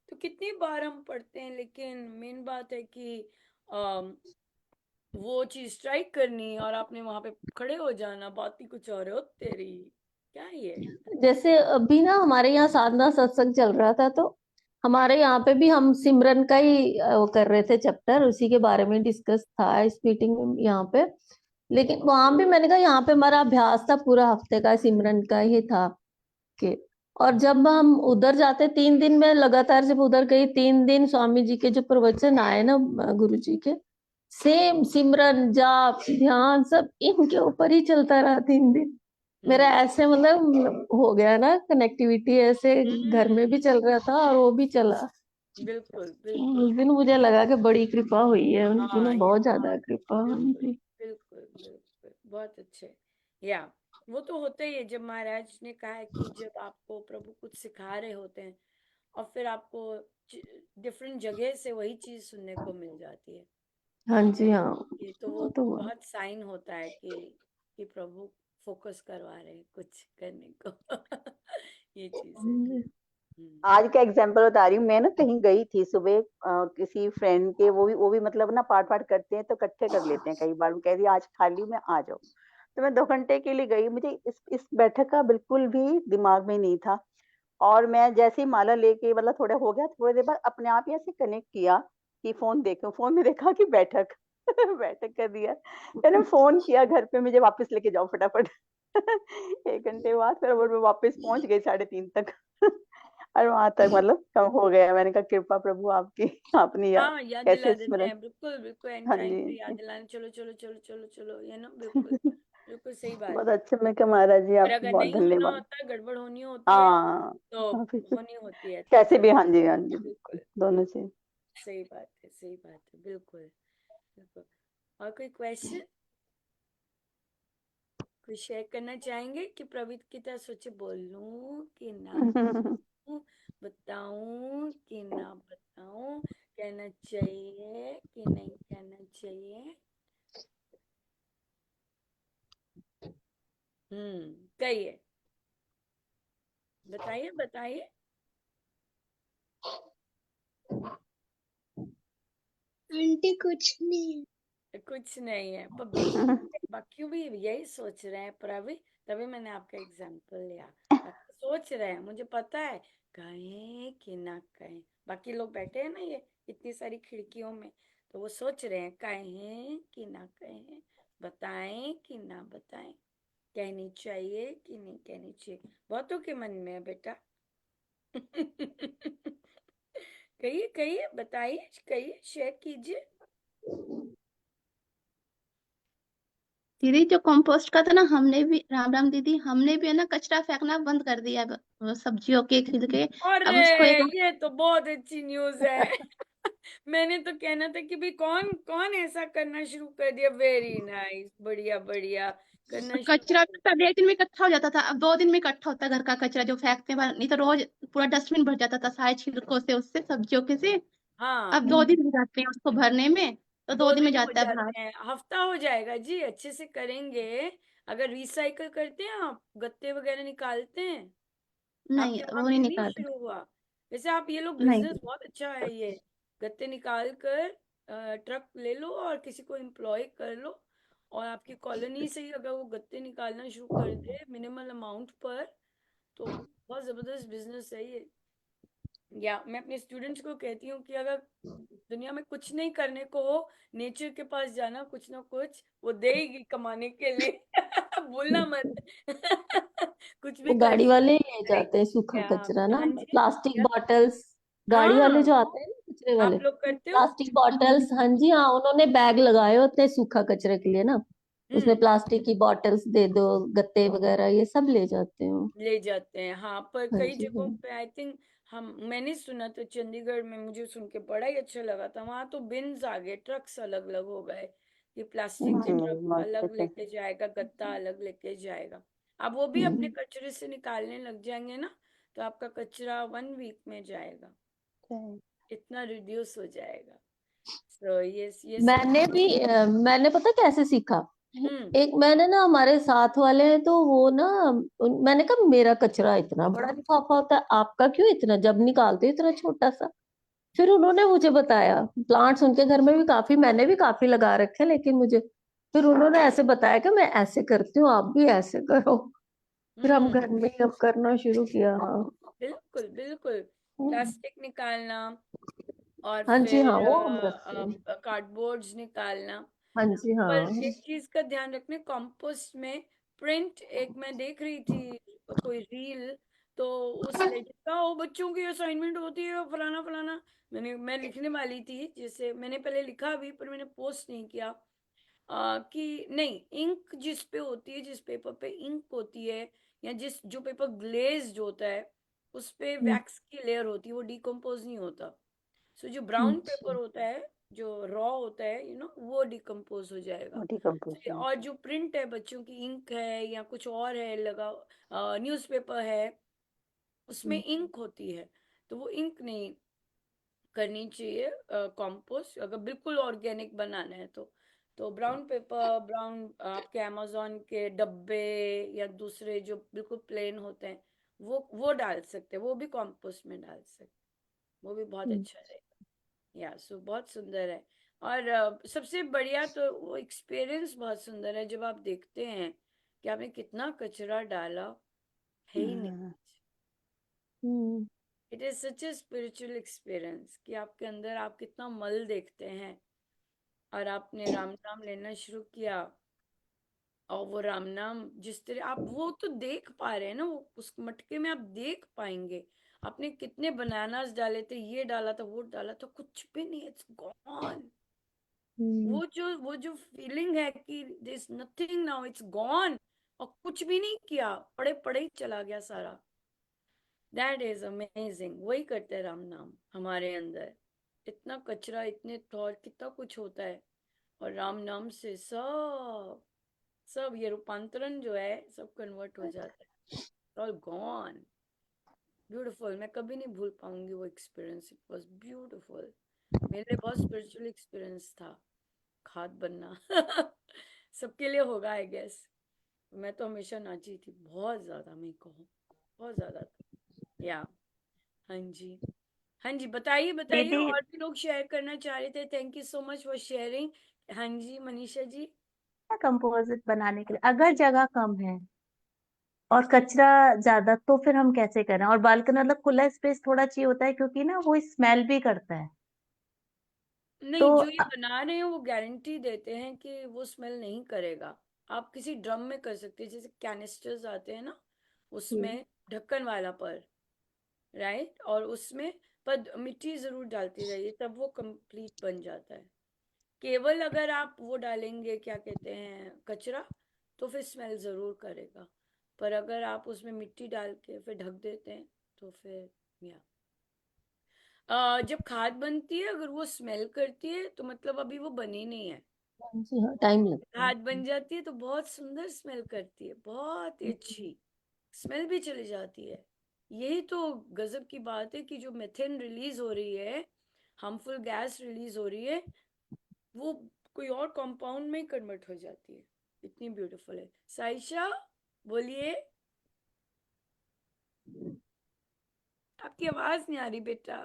तो कितनी बार हम पढ़ते हैं, लेकिन मेन बात है कि अम, वो चीज स्ट्राइक करनी और आपने वहां पे खड़े हो जाना, बात ही कुछ और है। ओ तेरी, क्या ये? जैसे अभी ना हमारे यहाँ साधना सत्संग चल रहा था, तो हमारे यहाँ पे भी हम सिमरन का ही वो कर रहे थे चैप्टर, उसी के बारे में डिस्कस था इस मीटिंग में यहाँ पे। लेकिन वहां भी मैंने कहा यहाँ पे हमारा अभ्यास था पूरा हफ्ते का सिमरन का ही था कि, और जब हम उधर जाते 3 दिन में लगातार, जब उधर गई 3 दिन स्वामी जी के जो प्रवचन आए ना गुरु जी के, सेम सिमरन जाप ध्यान सब इनके ऊपर ही चलता रहा 3 दिन। मेरा ऐसे मतलब हो गया ना कनेक्टिविटी, ऐसे घर में भी चल रहा था और वो भी चला। बिल्कुल बिल्कुल। उस दिन मुझे लगा कि बड़ी कृपा हुई है उनकी ना, हाँ, ये बहुत हाँ, ज्यादा कृपा बिल्कुल उनकी। बिल्कुल बिल्कुल, बहुत अच्छे। या वो तो होता ही है, जब महाराज ने कहा है कि जब आपको प्रभु कुछ सिखा रहे होते हैं और फिर आपको डिफरेंट जगह से वही चीज सुनने को मिल जाती है, हाँ जी, हाँ ये तो वो वो तो हुआ। बहुत साइन होता है कि प्रभु फोकस करवा रहे हैं कुछ करने को ये चीज है। आज का एग्जाम्पल बता रही हूँ। मैं ना कहीं गई थी सुबह, किसी फ्रेंड के, वो भी मतलब ना पाठ पाठ करते हैं तो इकट्ठे कर लेते हैं कई बार। वो कह रही आज खाली में आ जाओ, तो मैं 2 घंटे के लिए गई। मुझे इस बैठक का बिल्कुल भी दिमाग में नहीं था, और मैं जैसे ही माला लेके मतलब थोड़ा हो गया, थोड़ी देर बाद अपने आप ही ऐसे कनेक्ट किया कि फोन देखो, फोन में देखा कि बैठक बैठक कर दिया। मैंने फोन किया घर पे, मुझे वापस लेके जाओ फटाफट 1 घंटे बाद फिर वो मैं वापस पहुंच गई 3:30 तक और वहां तक मतलब कम हो गया। मैंने कहा कृपा प्रभु आपकी, आपने हाँ, याद दिला कैसे देते स्मरण। हैं, बिल्कुल बिल्कुल, एंड हाँ टाइम जी पे याद दिलाने, चलो चलो चलो चलो चलो, ये ना, बिल्कुल बिल्कुल सही बात बहुत है। अच्छे। मैं कहा महाराज जी और आपको अगर बहुत नहीं होना धन्यवाद। होता, गड़बड़ होनी होती है हाँ तो फिर होनी होती है, तो कैसे फिर भी, हाँ जी हाँ जी बिल्कुल, बिल्कुल दोनों से। सही बात है, सही बात है, बिल्कुल बिल्कुल। और कोई क्वेश्चन, कोई शेयर करना चाहेंगे कि प्रवीत की तरह सोचे बोलूं कि ना बोलूं, बताऊं कि ना बताऊं, कहना चाहिए कि नहीं कहना चाहिए? कहिए, बताइए बताइए। आंटी कुछ नहीं। कुछ नहीं है, पर बाकी भी यही सोच रहे हैं प्रवी, तभी मैंने आपका एग्जाम्पल लिया। बाकी सोच रहे हैं, मुझे पता है, कहें कि ना कहें। बाकी लोग बैठे हैं ना ये इतनी सारी खिड़कियों में, तो वो सोच रहे हैं कहें कि ना कहें, बताएं कि ना बताएं, कहनी चाहिए कि नहीं कहनी चाहिए। बहुतों के मन में है बेटा कहिए कहिए, बताइए, कहिए, शेयर कीजिए। दीदी जो कंपोस्ट का था ना, हमने भी, राम राम दीदी, हमने भी है ना कचरा फेंकना बंद कर दिया अब, वो सब्जियों के खिल के। अरे अब उसको एक ये तो बहुत अच्छी न्यूज है मैंने तो कहना था कि भाई कौन कौन ऐसा करना शुरू कर दिया। वेरी नाइस, बढ़िया बढ़िया, करना शुरू कचरा कर। पहले 1 दिन में इकट्ठा हो जाता था, अब 2 दिन में इकट्ठा होता है घर का कचरा जो फेंकते हैं, नहीं तो रोज पूरा डस्टबिन भर जाता था सारे छिलकों से, उससे सब्जियों के से। हाँ, अब 2 दिन हो जाते हैं उसको भरने में, तो 2 दिन में दो दिन हो जाता है बाहर। जाते हैं, हफ्ता हो जाएगा जी, अच्छे से करेंगे। अगर रिसाइकल करते हैं आप, गत्ते वगैरह निकालते हैं, नहीं आपके वहां वो नहीं पे नहीं निकालते। शुरू हुआ? वैसे आप ये लोग नहीं बिजनेस बहुत अच्छा है ये, गत्ते निकाल कर ट्रक ले लो और किसी को एम्प्लॉय कर लो, और आपकी कॉलोनी से ही अगर वो गत्ते निकालना शुरू कर दे मिनिमल अमाउंट पर, तो बहुत जबरदस्त बिजनेस है ये। या मैं अपने स्टूडेंट्स को कहती हूँ कि अगर दुनिया में कुछ नहीं करने को हो, नेचर के पास जाना, कुछ ना कुछ वो देगी कमाने के लिए भूलना मत कुछ भी वो कर गाड़ी वाले ही ले सकते जाते हैं सूखा क्या? कचरा ना, हाँ जी, प्लास्टिक क्या? बॉटल्स, गाड़ी वाले हाँ, जो आते हैं ना कचरे वाले, आप लोग करते हो? प्लास्टिक बॉटल्स, हाँ जी हाँ, उन्होंने बैग लगाए होते हैं सूखा कचरे के लिए ना, उसमें हम्म, प्लास्टिक की बॉटल्स दे दो, गत्ते वगैरह ये सब ले जाते हो। ले जाते हैं, हाँ, पर हाँ कई जी जगहों हाँ। पे आई थिंक मैंने सुना था चंडीगढ़ में, मुझे सुन के बड़ा ही अच्छा लगा था। वहां तो बिन्स आ गए, ट्रक्स अलग अलग हो गए, ये प्लास्टिक के ट्रक अलग लेके जाएगा, गत्ता अलग लेके जाएगा। अब वो भी अपने कचरे से निकालने लग जाएंगे ना, तो आपका कचरा 1 वीक में जाएगा, इतना रिड्यूस हो जाएगा। तो ये सब मैंने पता कैसे सीखा। एक मैंने ना, हमारे साथ वाले हैं तो वो ना, मैंने कहा मेरा कचरा इतना बड़ा लिफाफा होता है, आपका क्यों इतना, जब निकालते हो इतना छोटा सा। फिर उन्होंने मुझे बताया, प्लांट्स उनके घर में भी काफी, मैंने भी काफी लगा रखे हैं, लेकिन मुझे फिर उन्होंने ऐसे बताया कि मैं ऐसे करती हूँ, आप भी ऐसे करो। फिर हम घर में ही अब करना शुरू किया। हाँ बिल्कुल बिल्कुल, प्लास्टिक निकालना और हाँ जी, हाँ फिर वो अमृत से। कार्डबोर्ड्स निकालना। हाँ जी, हाँ। पर एक चीज का ध्यान रखना, कंपोस्ट में प्रिंट, एक मैं देख रही थी कोई रील, तो उसमें जितना वो बच्चों की असाइनमेंट होती है फलाना फलाना, मैं लिखने वाली थी, जिसे मैंने पहले लिखा भी पर मैंने पोस्ट नहीं किया, कि नहीं, इंक जिस पे होती है, जिस पेपर पे इंक होती है, या जो पेपर ग्लेज्ड होता है, उस पे वैक्स की लेयर होती है, वो डिकम्पोज नहीं होता। सो जो ब्राउन पेपर होता है, जो रॉ होता है, वो डिकम्पोज हो जाएगा। और जो प्रिंट है, बच्चों की इंक है या कुछ और है लगा, न्यूज़पेपर है, उसमें इंक होती है, तो वो इंक नहीं करनी चाहिए कंपोस्ट, अगर बिल्कुल ऑर्गेनिक बनाना है तो ब्राउन पेपर, आपके अमेज़न के डब्बे या दूसरे जो बिल्कुल प्लेन होते हैं, वो डाल सकते हैं, वो भी कंपोस्ट में डाल सकते हैं, वो भी बहुत अच्छा रहेगा। या सो बहुत सुंदर है। और सबसे बढ़िया तो वो एक्सपीरियंस बहुत सुंदर है, जब आप देखते हैं कि आपने कितना कचरा डाला, है ही नहीं। It is such a spiritual experience कि आपके अंदर आप कितना मल देखते हैं, और आपने राम नाम लेना शुरू किया, और वो राम नाम जिस तरह आप वो तो देख पा रहे हैं ना, वो उस मटके में आप देख पाएंगे आपने कितने बनानास डाले थे, ये डाला था, वो डाला था, कुछ भी नहीं, इट्स गॉन। वो जो फीलिंग है कि this is nothing now, it's gone, और कुछ भी नहीं किया, पड़े पड़े ही चला गया सारा। That is amazing. वही करते हैं राम नाम हमारे अंदर, इतना कचरा, इतने थॉट, कितना कुछ होता है, और राम नाम से सब सब ये रूपांतरण जो है सब कन्वर्ट हो जाता है, ऑल गॉन। ब्यूटीफुल, मैं कभी नहीं भूल पाऊंगी वो एक्सपीरियंस, इट वाज ब्यूटीफुल। मेरे लिए बहुत स्पिरिचुअल एक्सपीरियंस था खाद बनना। सबके लिए होगा आई गेस। मैं तो हमेशा नाची थी बहुत ज्यादा, मैं कहूँ बहुत ज्यादा था। या हाँ जी, हाँ जी, बताइए बताइए, दीदी, और भी लोग शेयर करना चाह रहे थे। Thank you so much for sharing. हाँ जी मनीषा जी। कंपोजिट बनाने के लिए अगर जगह कम है और कचरा ज्यादा, तो फिर हम कैसे करें? और बालकनी मतलब खुला स्पेस थोड़ा चाहिए होता है, क्योंकि ना वो स्मेल भी करता है। तो नहीं, जो ये बना रहे हैं वो गारंटी देते हैं कि वो स्मेल नहीं करेगा। आप किसी ड्रम में कर सकते हैं, जैसे कैनिस्टर्स आते हैं ना, उसमें ढक्कन वाला पर, राइट, और उसमें पर मिट्टी जरूर डालती रहिए, तब वो कंप्लीट बन जाता है। केवल अगर आप वो डालेंगे, क्या कहते हैं, कचरा, तो फिर स्मेल जरूर करेगा। पर अगर आप उसमें मिट्टी डाल के फिर ढक देते हैं, तो फिर या जब खाद बनती है अगर वो स्मेल करती है, तो मतलब अभी वो बनी नहीं है। जी हाँ, टाइम लगता है। खाद बन जाती है तो बहुत सुंदर स्मेल करती है, बहुत ही अच्छी स्मेल भी चली जाती है। यही तो गजब की बात है कि जो मेथेन रिलीज हो रही है, हार्मफुल गैस रिलीज हो रही है, वो कोई और कंपाउंड में कन्वर्ट हो जाती है। इतनी ब्यूटीफुल है। साइशा, बोलिए, आपकी आवाज नहीं आ रही बेटा।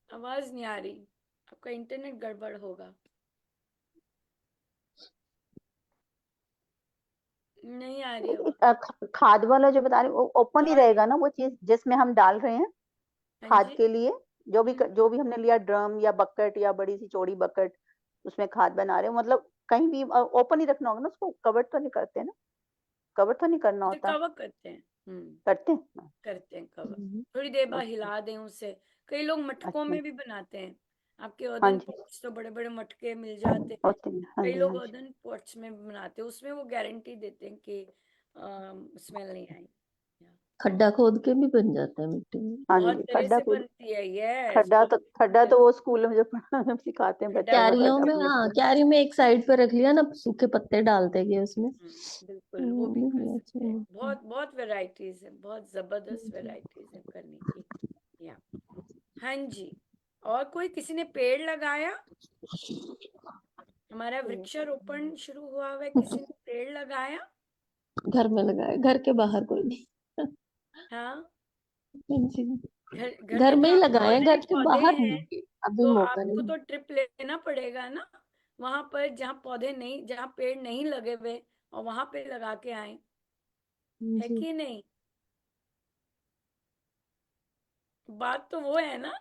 आवाज नहीं आ रही, आपका इंटरनेट गड़बड़ होगा। नहीं आ रही आवाज। खाद वाला जो बता रहे वो ओपन ही रहेगा ना, वो चीज जिसमें हम डाल रहे हैं हाँ खाद जी। के लिए, जो भी हमने लिया, ड्रम या बकेट या बड़ी सी चौड़ी बकेट, उसमें खाद बना रहे हो, मतलब कहीं भी ओपन ही रखना होगा ना उसको, कवर तो नहीं करते ना, कवर तो नहीं करना उसे होता? कवर करते हैं। करते हैं। करते हैं कवर, थोड़ी देर बाद ओके। हिला दें उसे। कई लोग मटकों अच्छा। में भी बनाते हैं। आपके हाँ अर्दन जी, पॉट्स तो बड़े बड़े मटके मिल जाते हैं, होते हैं, हाँ कई जी, लोग हाँ जी। अर्दन पॉट्स में बनाते हैं, उसमें वो गारंटी देते हैं कि स्मेल नहीं आई। खड्डा खोद के भी बन जाता है मिट्टी में। हाँ बहुत जी, तरह खड्डा से खोद, बनती है, यस, खड्डा बहुत तो तरह से। वो स्कूल में जो जब सिखाते हैं बच्चों को खड्डा क्यारियों खड्डा में, खोदते हाँ, खोदते हैं। क्यारी में एक साइड पे रख लिया ना, सूखे पत्ते डालते गए उसमें। बिल्कुल, वो भी कर ये सकते हैं। अच्छा बहुत बहुत वैरायटीज है, बहुत जबरदस्त है। वैरायटीज है करने की। या हाँ जी। और कोई किसी ने पेड़ लगाया? हमारा वृक्षारोपण शुरू हुआ है, किसी ने पेड़ लगाया? घर में लगाए, घर के बाहर कोई नहीं। हाँ, जी। घर घर में तो में ही आपके लगाए, घर ऑलरेडी के पौधे बाहर हैं, नहीं, अभी तो मौका आपको नहीं। तो ट्रिप लेना पड़ेगा ना, वहां पर जहाँ पौधे नहीं, जहाँ पेड़ नहीं लगे हुए, और वहां पे लगा के आए, है जी। कि नहीं? बात तो वो है ना।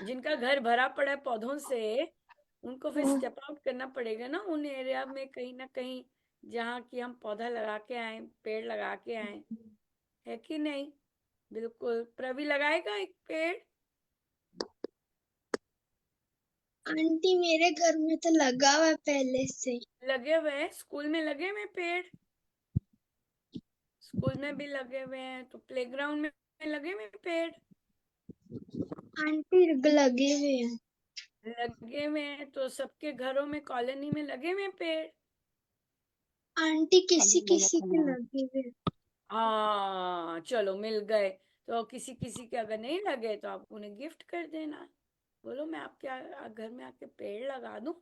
जिनका घर भरा पड़ा है पौधों से, उनको फिर स्टेप आउट करना पड़ेगा ना उन एरिया में, कहीं ना कहीं, जहाँ की हम पौधा लगा के आए, पेड़ लगा के आए, है कि नहीं? बिल्कुल। प्रवी लगाएगा एक पेड़? आंटी मेरे घर में तो लगा हुआ है पहले से। लगे हुए हैं, स्कूल में लगे हुए हैं पेड़, स्कूल में भी लगे हुए हैं, तो प्लेग्राउंड में लगे हुए हैं पेड़, आंटी लगे हुए हैं। लगे हुए हैं, तो सबके घरों में, कॉलोनी में लगे हुए हैं पेड़। आंटी किसी अभी मेरे किसी घर के में लगे हुए हैं। हाँ, चलो मिल गए। तो किसी किसी के अगर नहीं लगे तो आप उन्हें गिफ्ट कर देना, बोलो मैं आपके घर में आके पेड़ लगा दूं।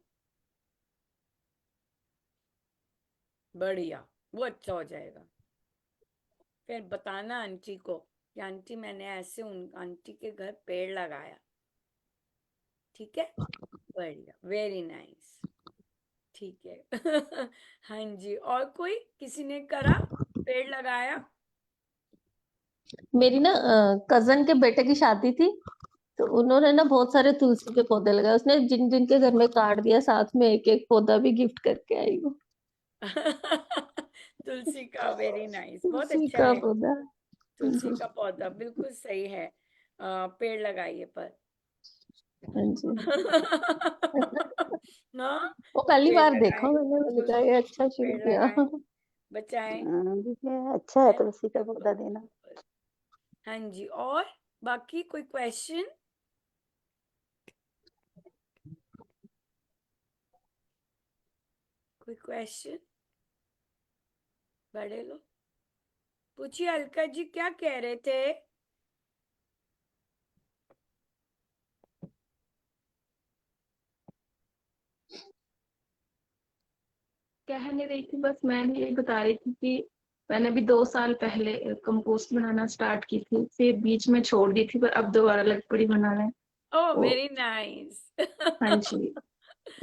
बढ़िया, वो अच्छा हो जाएगा। फिर बताना आंटी को कि आंटी मैंने ऐसे उन आंटी के घर पेड़ लगाया। ठीक है, बढ़िया, वेरी नाइस। ठीक है। हाँ जी। और कोई किसी ने करा, पेड़ लगाया? मेरी ना कजन के बेटे की शादी थी, तो उन्होंने ना बहुत सारे तुलसी के पौधे लगाए, उसने जिन जिन के घर में काट दिया, साथ में एक एक पौधा भी गिफ्ट करके आई वो। तुलसी का, वेरी नाइस, बहुत तुलसी अच्छा का है। पौधा। तुलसी जी। का पौधा बिल्कुल सही है। पेड़ लगाइए पर। हाँ जी। ना, वो पहली पेड़ बार लगाए, देखा मैंने कहा तुलसी ये के अच्छा शुरू पेड़ किया। लगाए, बचाएं, देखिए अच्छा है है ना? तुलसी का बिल्कुल पौधा देना। बिल्कुल। हाँ जी। और बाकी कोई क्वेश्चन? कोई क्वेश्चन? बड़े लोग पूछिए। अलका जी क्या कह रहे थे? कह नहीं रही थी, बस मैं भी यही बता रही थी कि मैंने भी 2 साल पहले कंपोस्ट बनाना स्टार्ट की थी, फिर बीच में छोड़ दी थी, पर अब दोबारा लग पड़ी बनाने। ओह, तो वेरी नाइस। हाँ जी,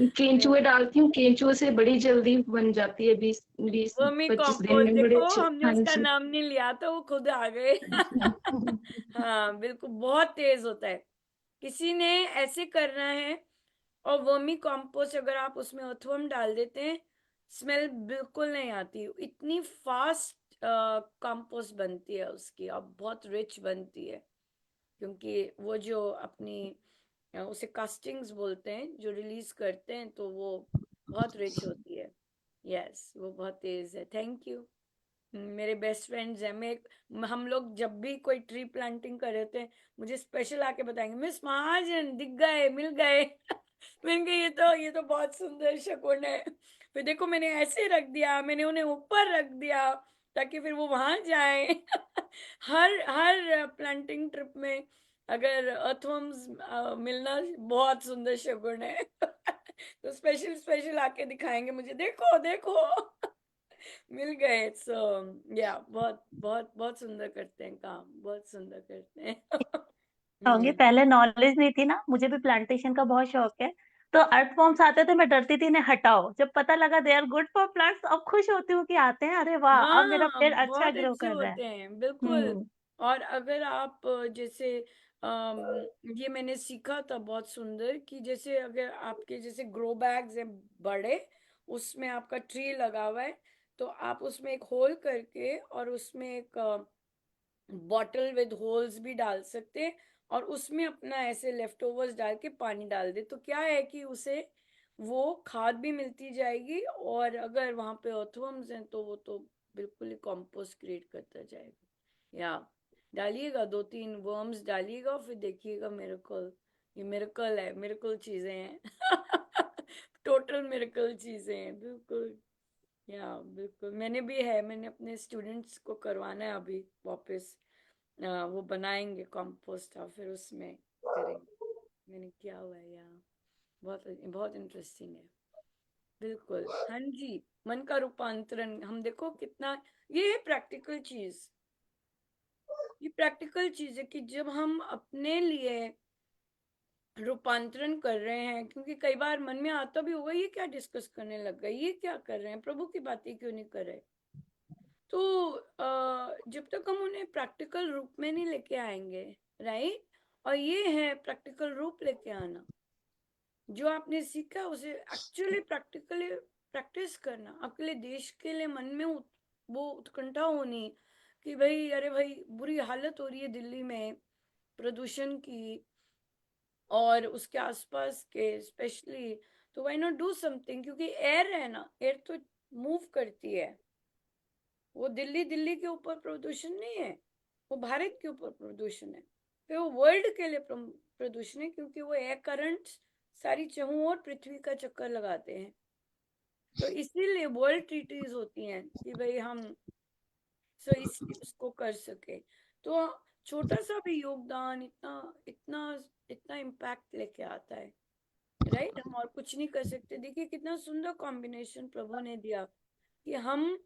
केंचुए डालती हूँ, केंचुए से बड़ी जल्दी बन जाती है, 20-25 दिन वर्मी में बड़े देखो, अच्छे। हमने हाँ उसका जी। नाम नहीं लिया तो वो खुद आ गए। हाँ बिल्कुल, बहुत तेज होता है। किसी ने ऐसे करना है। और वर्मी कंपोस्ट अगर आप उसमें अथवम डाल देते हैं, स्मेल बिल्कुल नहीं आती, इतनी फास्ट कंपोस्ट बनती है उसकी, और बहुत रिच बनती है, क्योंकि वो जो अपनी उसे कास्टिंग्स बोलते हैं, जो रिलीज करते हैं, तो वो बहुत रिच होती है। यस, वो बहुत तेज है। Thank you. मेरे बेस्ट फ्रेंड्स हैं। मैं हम लोग जब भी कोई ट्री प्लांटिंग कर रहे होते हैं, मुझे स्पेशल आके बताएंगे, मिस महाजन दिख गए, मिल गए। मैंने कहा ये तो बहुत सुंदर शकुन है। फिर देखो मैंने ऐसे रख दिया, मैंने उन्हें ऊपर रख दिया ताकि फिर वो वहां जाए। हर हर प्लांटिंग ट्रिप में अगर अर्थवर्म्स मिलना बहुत सुंदर शकुन है। तो स्पेशल स्पेशल आके दिखाएंगे मुझे, देखो देखो। मिल गए। सो या बहुत बहुत बहुत सुंदर करते हैं काम, बहुत सुंदर करते हैं। होंगे, हम्म। पहले नॉलेज नहीं थी ना, मुझे भी प्लांटेशन का बहुत शौक है। तो अर्थ फॉर्म्स आते थे, मैं डरती थी इन्हें हटाओ, जब पता लगा they are good for plants, अब खुश होती हूँ कि आते हैं, अरे वाह अब मेरा हाँ, पेड़ अच्छा बहुत ग्रो अच्छे कर रहा है। होते हैं, बिल्कुल। हम्म। और अगर आप जैसे अम, ये मैंने सीखा था बहुत सुंदर, कि जैसे अगर आपके जैसे ग्रो बैग्स हैं बड़े, उसमें आपका ट्री लगा हुआ है, तो आप उसमें एक होल करके और उसमें एक बॉटल विद होल्स भी डाल सकते हैं, और उसमें अपना ऐसे लेफ्ट ओवर्स डाल के पानी डाल दे, तो क्या है कि उसे वो खाद भी मिलती जाएगी, और अगर वहां पे अर्थवर्म्स हैं तो वो तो बिल्कुल ही कंपोस्ट क्रिएट करता जाएगा। या डालिएगा 2-3 वर्म्स डालिएगा, फिर देखिएगा मिरेकल। ये मिरेकल है, मिरेकल चीजें हैं। टोटल मिरेकल चीजें हैं, बिल्कुल। या बिल्कुल, मैंने अपने स्टूडेंट्स को करवाना है अभी वापस। वो बनाएंगे कंपोस्ट और फिर उसमें करेंगे। मैंने किया हुआ है। या बहुत बहुत इंटरेस्टिंग है, बिल्कुल। हाँ जी, मन का रूपांतरण हम देखो कितना, ये है प्रैक्टिकल चीज। ये प्रैक्टिकल चीज है कि जब हम अपने लिए रूपांतरण कर रहे हैं, क्योंकि कई बार मन में आता भी होगा ये क्या डिस्कस करने लग गए, ये क्या कर रहे हैं, प्रभु की बातें क्यों नहीं कर रहे। तो जब तक हम उन्हें प्रैक्टिकल रूप में नहीं लेके आएंगे, राइट। और ये है प्रैक्टिकल रूप लेके आना, जो आपने सीखा उसे एक्चुअली प्रैक्टिकली प्रैक्टिस करना। अकेले देश के लिए मन में वो उत्कंठा होनी कि भाई, अरे भाई बुरी हालत हो रही है दिल्ली में प्रदूषण की और उसके आसपास के स्पेशली, तो व्हाई नॉट डू समथिंग। क्योंकि एयर है ना, एयर तो मूव करती है। वो दिल्ली के ऊपर प्रदूषण नहीं है, वो भारत के ऊपर प्रदूषण है, फिर वो वर्ल्ड के लिए प्रदूषण है, क्योंकि वो एयर करंट सारी चहुओं और पृथ्वी का चक्कर लगाते हैं। तो इसीलिए वर्ल्ड ट्रीटीज होती हैं कि भाई हम इसको कर सके। तो छोटा सा भी योगदान इतना इतना इतना इम्पैक्ट लेके आता है, राइट। हम और कुछ नहीं कर सकते। देखिए कितना सुंदर कॉम्बिनेशन प्रभु ने दिया कि हम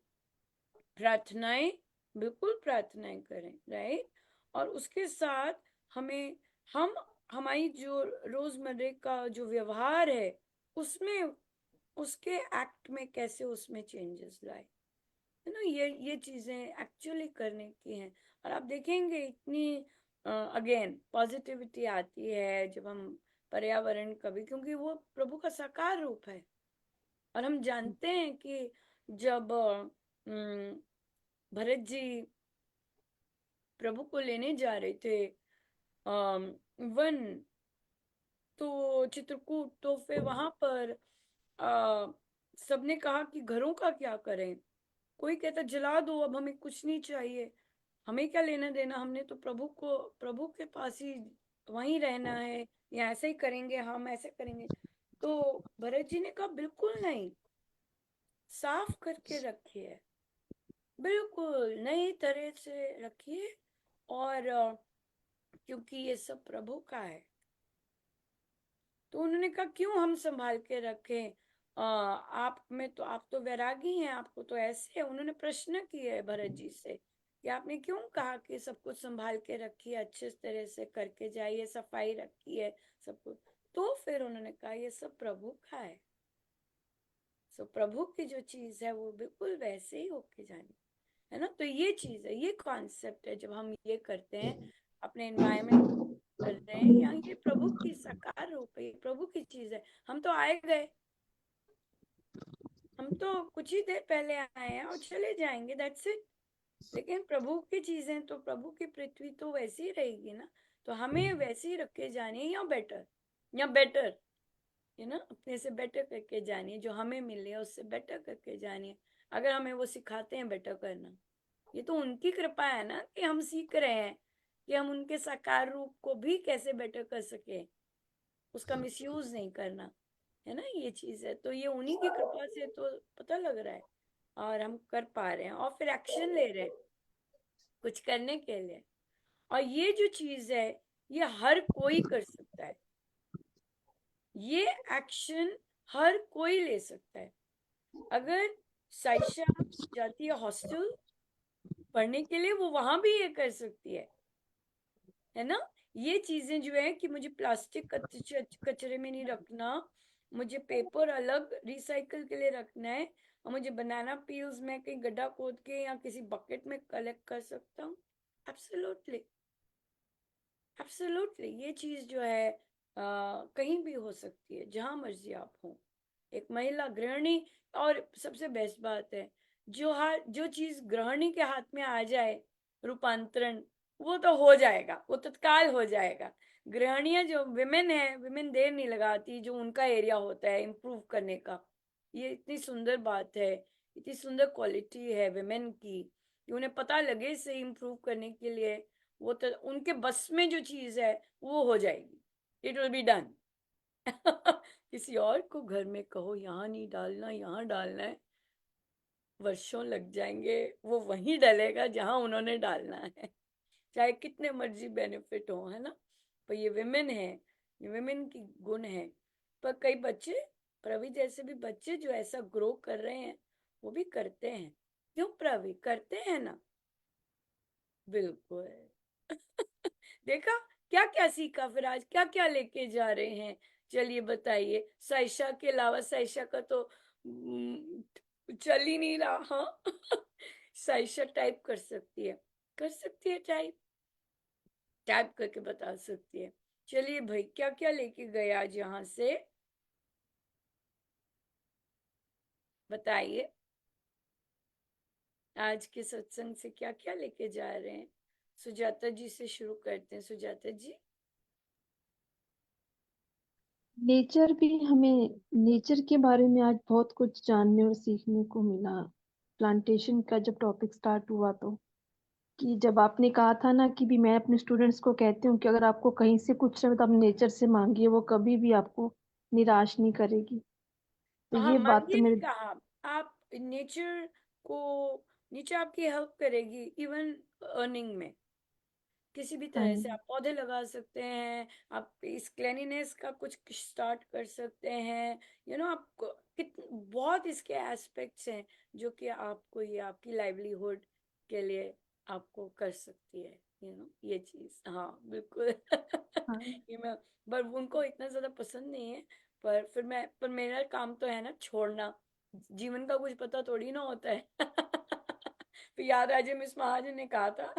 प्रार्थनाएं, बिल्कुल प्रार्थनाएं करें, राइट। और उसके साथ हम हमारी जो रोजमर्रे का जो व्यवहार है उसमें, उसके एक्ट में कैसे उसमें चेंजेस लाए, है ना। ये चीजें एक्चुअली करने की हैं। और आप देखेंगे इतनी अगेन पॉजिटिविटी आती है जब हम पर्यावरण का भी, क्योंकि वो प्रभु का साकार रूप है। और हम जानते हैं कि जब भरत जी प्रभु को लेने जा रहे थे वन, तो चित्रकूट, तो फिर वहां पर सबने कहा कि घरों का क्या करें। कोई कहता जला दो, अब हमें कुछ नहीं चाहिए, हमें क्या लेना देना, हमने तो प्रभु के पास ही वहीं रहना है, या ऐसे ही करेंगे, हम ऐसे करेंगे। तो भरत जी ने कहा बिल्कुल नहीं, साफ करके रखिए, बिल्कुल नई तरह से रखिए। और क्योंकि ये सब प्रभु का है। तो उन्होंने कहा क्यों हम संभाल के रखें, आप तो वैरागी हैं, आपको तो ऐसे है। उन्होंने प्रश्न किया है भरत जी से कि आपने क्यों कहा कि सब कुछ संभाल के रखिए, अच्छे तरह से करके जाइए, सफाई रखिए सब कुछ। तो फिर उन्होंने कहा ये सब प्रभु का है। सो प्रभु की जो चीज है वो बिल्कुल वैसे ही होके जानी है ना। तो ये चीज है, ये कॉन्सेप्ट है। जब हम ये करते हैं अपने एनवायरमेंट कर रहे हैं, या ये प्रभु की साकार रूप है, प्रभु की चीज है। हम तो आए गए, हम तो कुछ ही देर पहले आए हैं और चले जाएंगे, दैट्स इट। लेकिन प्रभु की चीजें तो, प्रभु की पृथ्वी तो वैसी ही रहेगी ना। तो हमें वैसे ही रख के जानी है, या बेटर है ना, अपने से बेटर करके जानी है। जो हमें मिले उससे बेटर करके जानी है। अगर हमें वो सिखाते हैं बेटर करना, ये तो उनकी कृपा है ना कि हम सीख रहे हैं कि हम उनके साकार रूप को भी कैसे बेटर कर सके, उसका मिसयूज नहीं करना, है ना। ये चीज है, तो ये उन्हीं की कृपा से तो पता लग रहा है, और हम कर पा रहे हैं और फिर एक्शन ले रहे हैं कुछ करने के लिए। और ये जो चीज है ये हर कोई कर सकता है, ये एक्शन हर कोई ले सकता है। अगर साइशा जाती है हॉस्टल पढ़ने के लिए, वो वहां भी ये कर सकती है ना। ये चीजें जो है कि मुझे प्लास्टिक कचरे में नहीं रखना, मुझे पेपर अलग रिसाइकल के लिए रखना है, और मुझे बनाना पील्स में कहीं गड्ढा खोद के या किसी बकेट में कलेक्ट कर सकता हूँ। Absolutely, absolutely. ये चीज जो है कहीं भी हो सकती है, जहां मर्जी आप हो, एक महिला गृहिणी। और सबसे बेस्ट बात है, जो चीज गृहिणी के हाथ में आ जाए रूपांतरण, वो तो हो जाएगा, वो तत्काल हो जाएगा। गृहिणियां जो विमेन है, विमेन देर नहीं लगाती जो उनका एरिया होता है इम्प्रूव करने का। ये इतनी सुंदर बात है, इतनी सुंदर क्वालिटी है विमेन की कि उन्हें पता लगे से इम्प्रूव करने के लिए वो तो उनके बस में जो चीज है वो हो जाएगी, इट विल बी डन। किसी और को घर में कहो यहाँ नहीं डालना, यहाँ डालना है, वर्षों लग जाएंगे, वो वहीं डलेगा जहां उन्होंने डालना है, चाहे कितने मर्जी बेनिफिट हो, है ना। पर ये विमेन है, ये विमेन की गुण है। पर कई बच्चे, प्रवी जैसे भी बच्चे जो ऐसा ग्रो कर रहे हैं वो भी करते हैं। क्यों प्रवी, करते हैं ना? बिल्कुल। देखा, क्या क्या सीखा फिर आज, क्या क्या लेके जा रहे हैं? चलिए बताइए। साइशा के अलावा, साइशा का तो चल ही नहीं रहा। हाँ। साइशा टाइप कर सकती है, कर सकती है टाइप, टाइप करके बता सकती है। चलिए भाई, क्या क्या लेके गए आज यहाँ से, बताइए। आज के सत्संग से क्या क्या लेके जा रहे हैं? सुजाता जी से शुरू करते हैं। सुजाता जी। नेचर भी हमें, नेचर के बारे में आज बहुत कुछ जानने और सीखने को मिला। प्लांटेशन का जब टॉपिक स्टार्ट हुआ तो, कि जब आपने कहा था ना कि भी मैं अपने स्टूडेंट्स को कहती हूँ कि अगर आपको कहीं से कुछ चाहिए तो आप नेचर से मांगिए, वो कभी भी आपको निराश नहीं करेगी। तो हाँ, ये बात तो मांगिए नहीं मेरे, कहा। आप नेचर को, नेचर आपकी हेल्प करेगी इवन अर्निंग में। किसी भी हाँ तरह से आप पौधे लगा सकते हैं, आप इस क्लेनिनेस का कुछ स्टार्ट कर सकते हैं। आपको बहुत इसके एस्पेक्ट्स हैं जो कि आपको, ये आपकी लाइवलीहुड के लिए आपको कर सकती है। ये चीज, हाँ बिल्कुल। हाँ ये मैं, पर उनको इतना ज्यादा पसंद नहीं है। पर मेरा काम तो है ना छोड़ना, जीवन का कुछ पता थोड़ी ना होता है। फिर याद आ जाए मिस महाजन ने कहा था।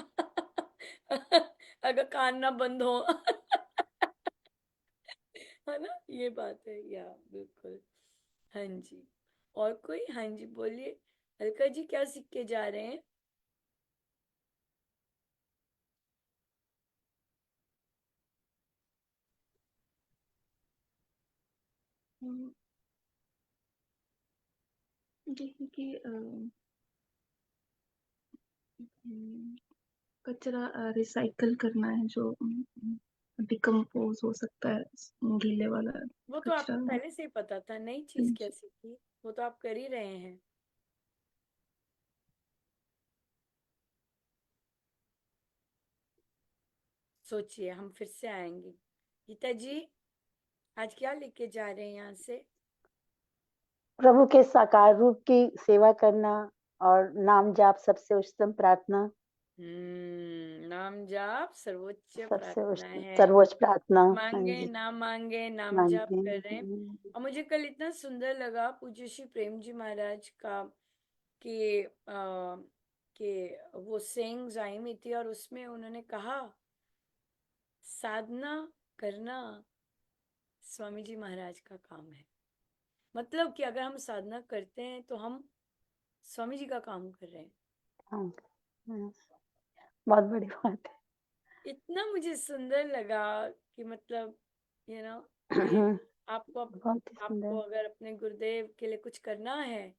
अगर कान ना बंद हो। है ना, ये बात है, या बिल्कुल। हाँ जी। और कोई? हाँ जी बोलिए। अलका जी, क्या सीख के जा रहे हैं? जैसे कि कचरा रिसाइकल करना है, जो डिकम्पोज हो सकता है, गीले वाला वो तो कचरा। आपको पहले से ही पता था, नई चीज क्या सीखी? वो तो आप कर ही रहे हैं। सोचिए, हम फिर से आएंगे। गीता जी, आज क्या लेके जा रहे हैं यहाँ से? प्रभु के साकार रूप की सेवा करना और नाम जाप सबसे उच्चतम प्रार्थना, नाम जाप सर्वोच्च सबसे प्रार्थना है। सर्वोच्च प्रार्थना। हाँ मांगे जी, ना मांगे, नाम जाप मांगे। कर रहे हैं। और मुझे कल इतना सुंदर लगा पूज्य श्री प्रेम जी महाराज का, कि वो सेइंग्स आई में थी और उसमें उन्होंने कहा, साधना करना स्वामी जी महाराज का काम है। मतलब कि अगर हम साधना करते हैं तो हम स्वामी जी का काम कर रहे हैं। हाँ, हाँ, बहुत बड़ी बात इतना मुझे सुंदर लगा कि मतलब कि है। आपको बहुत ही आपको सुंदर, अगर अपने गुरुदेव के लिए कुछ करना है,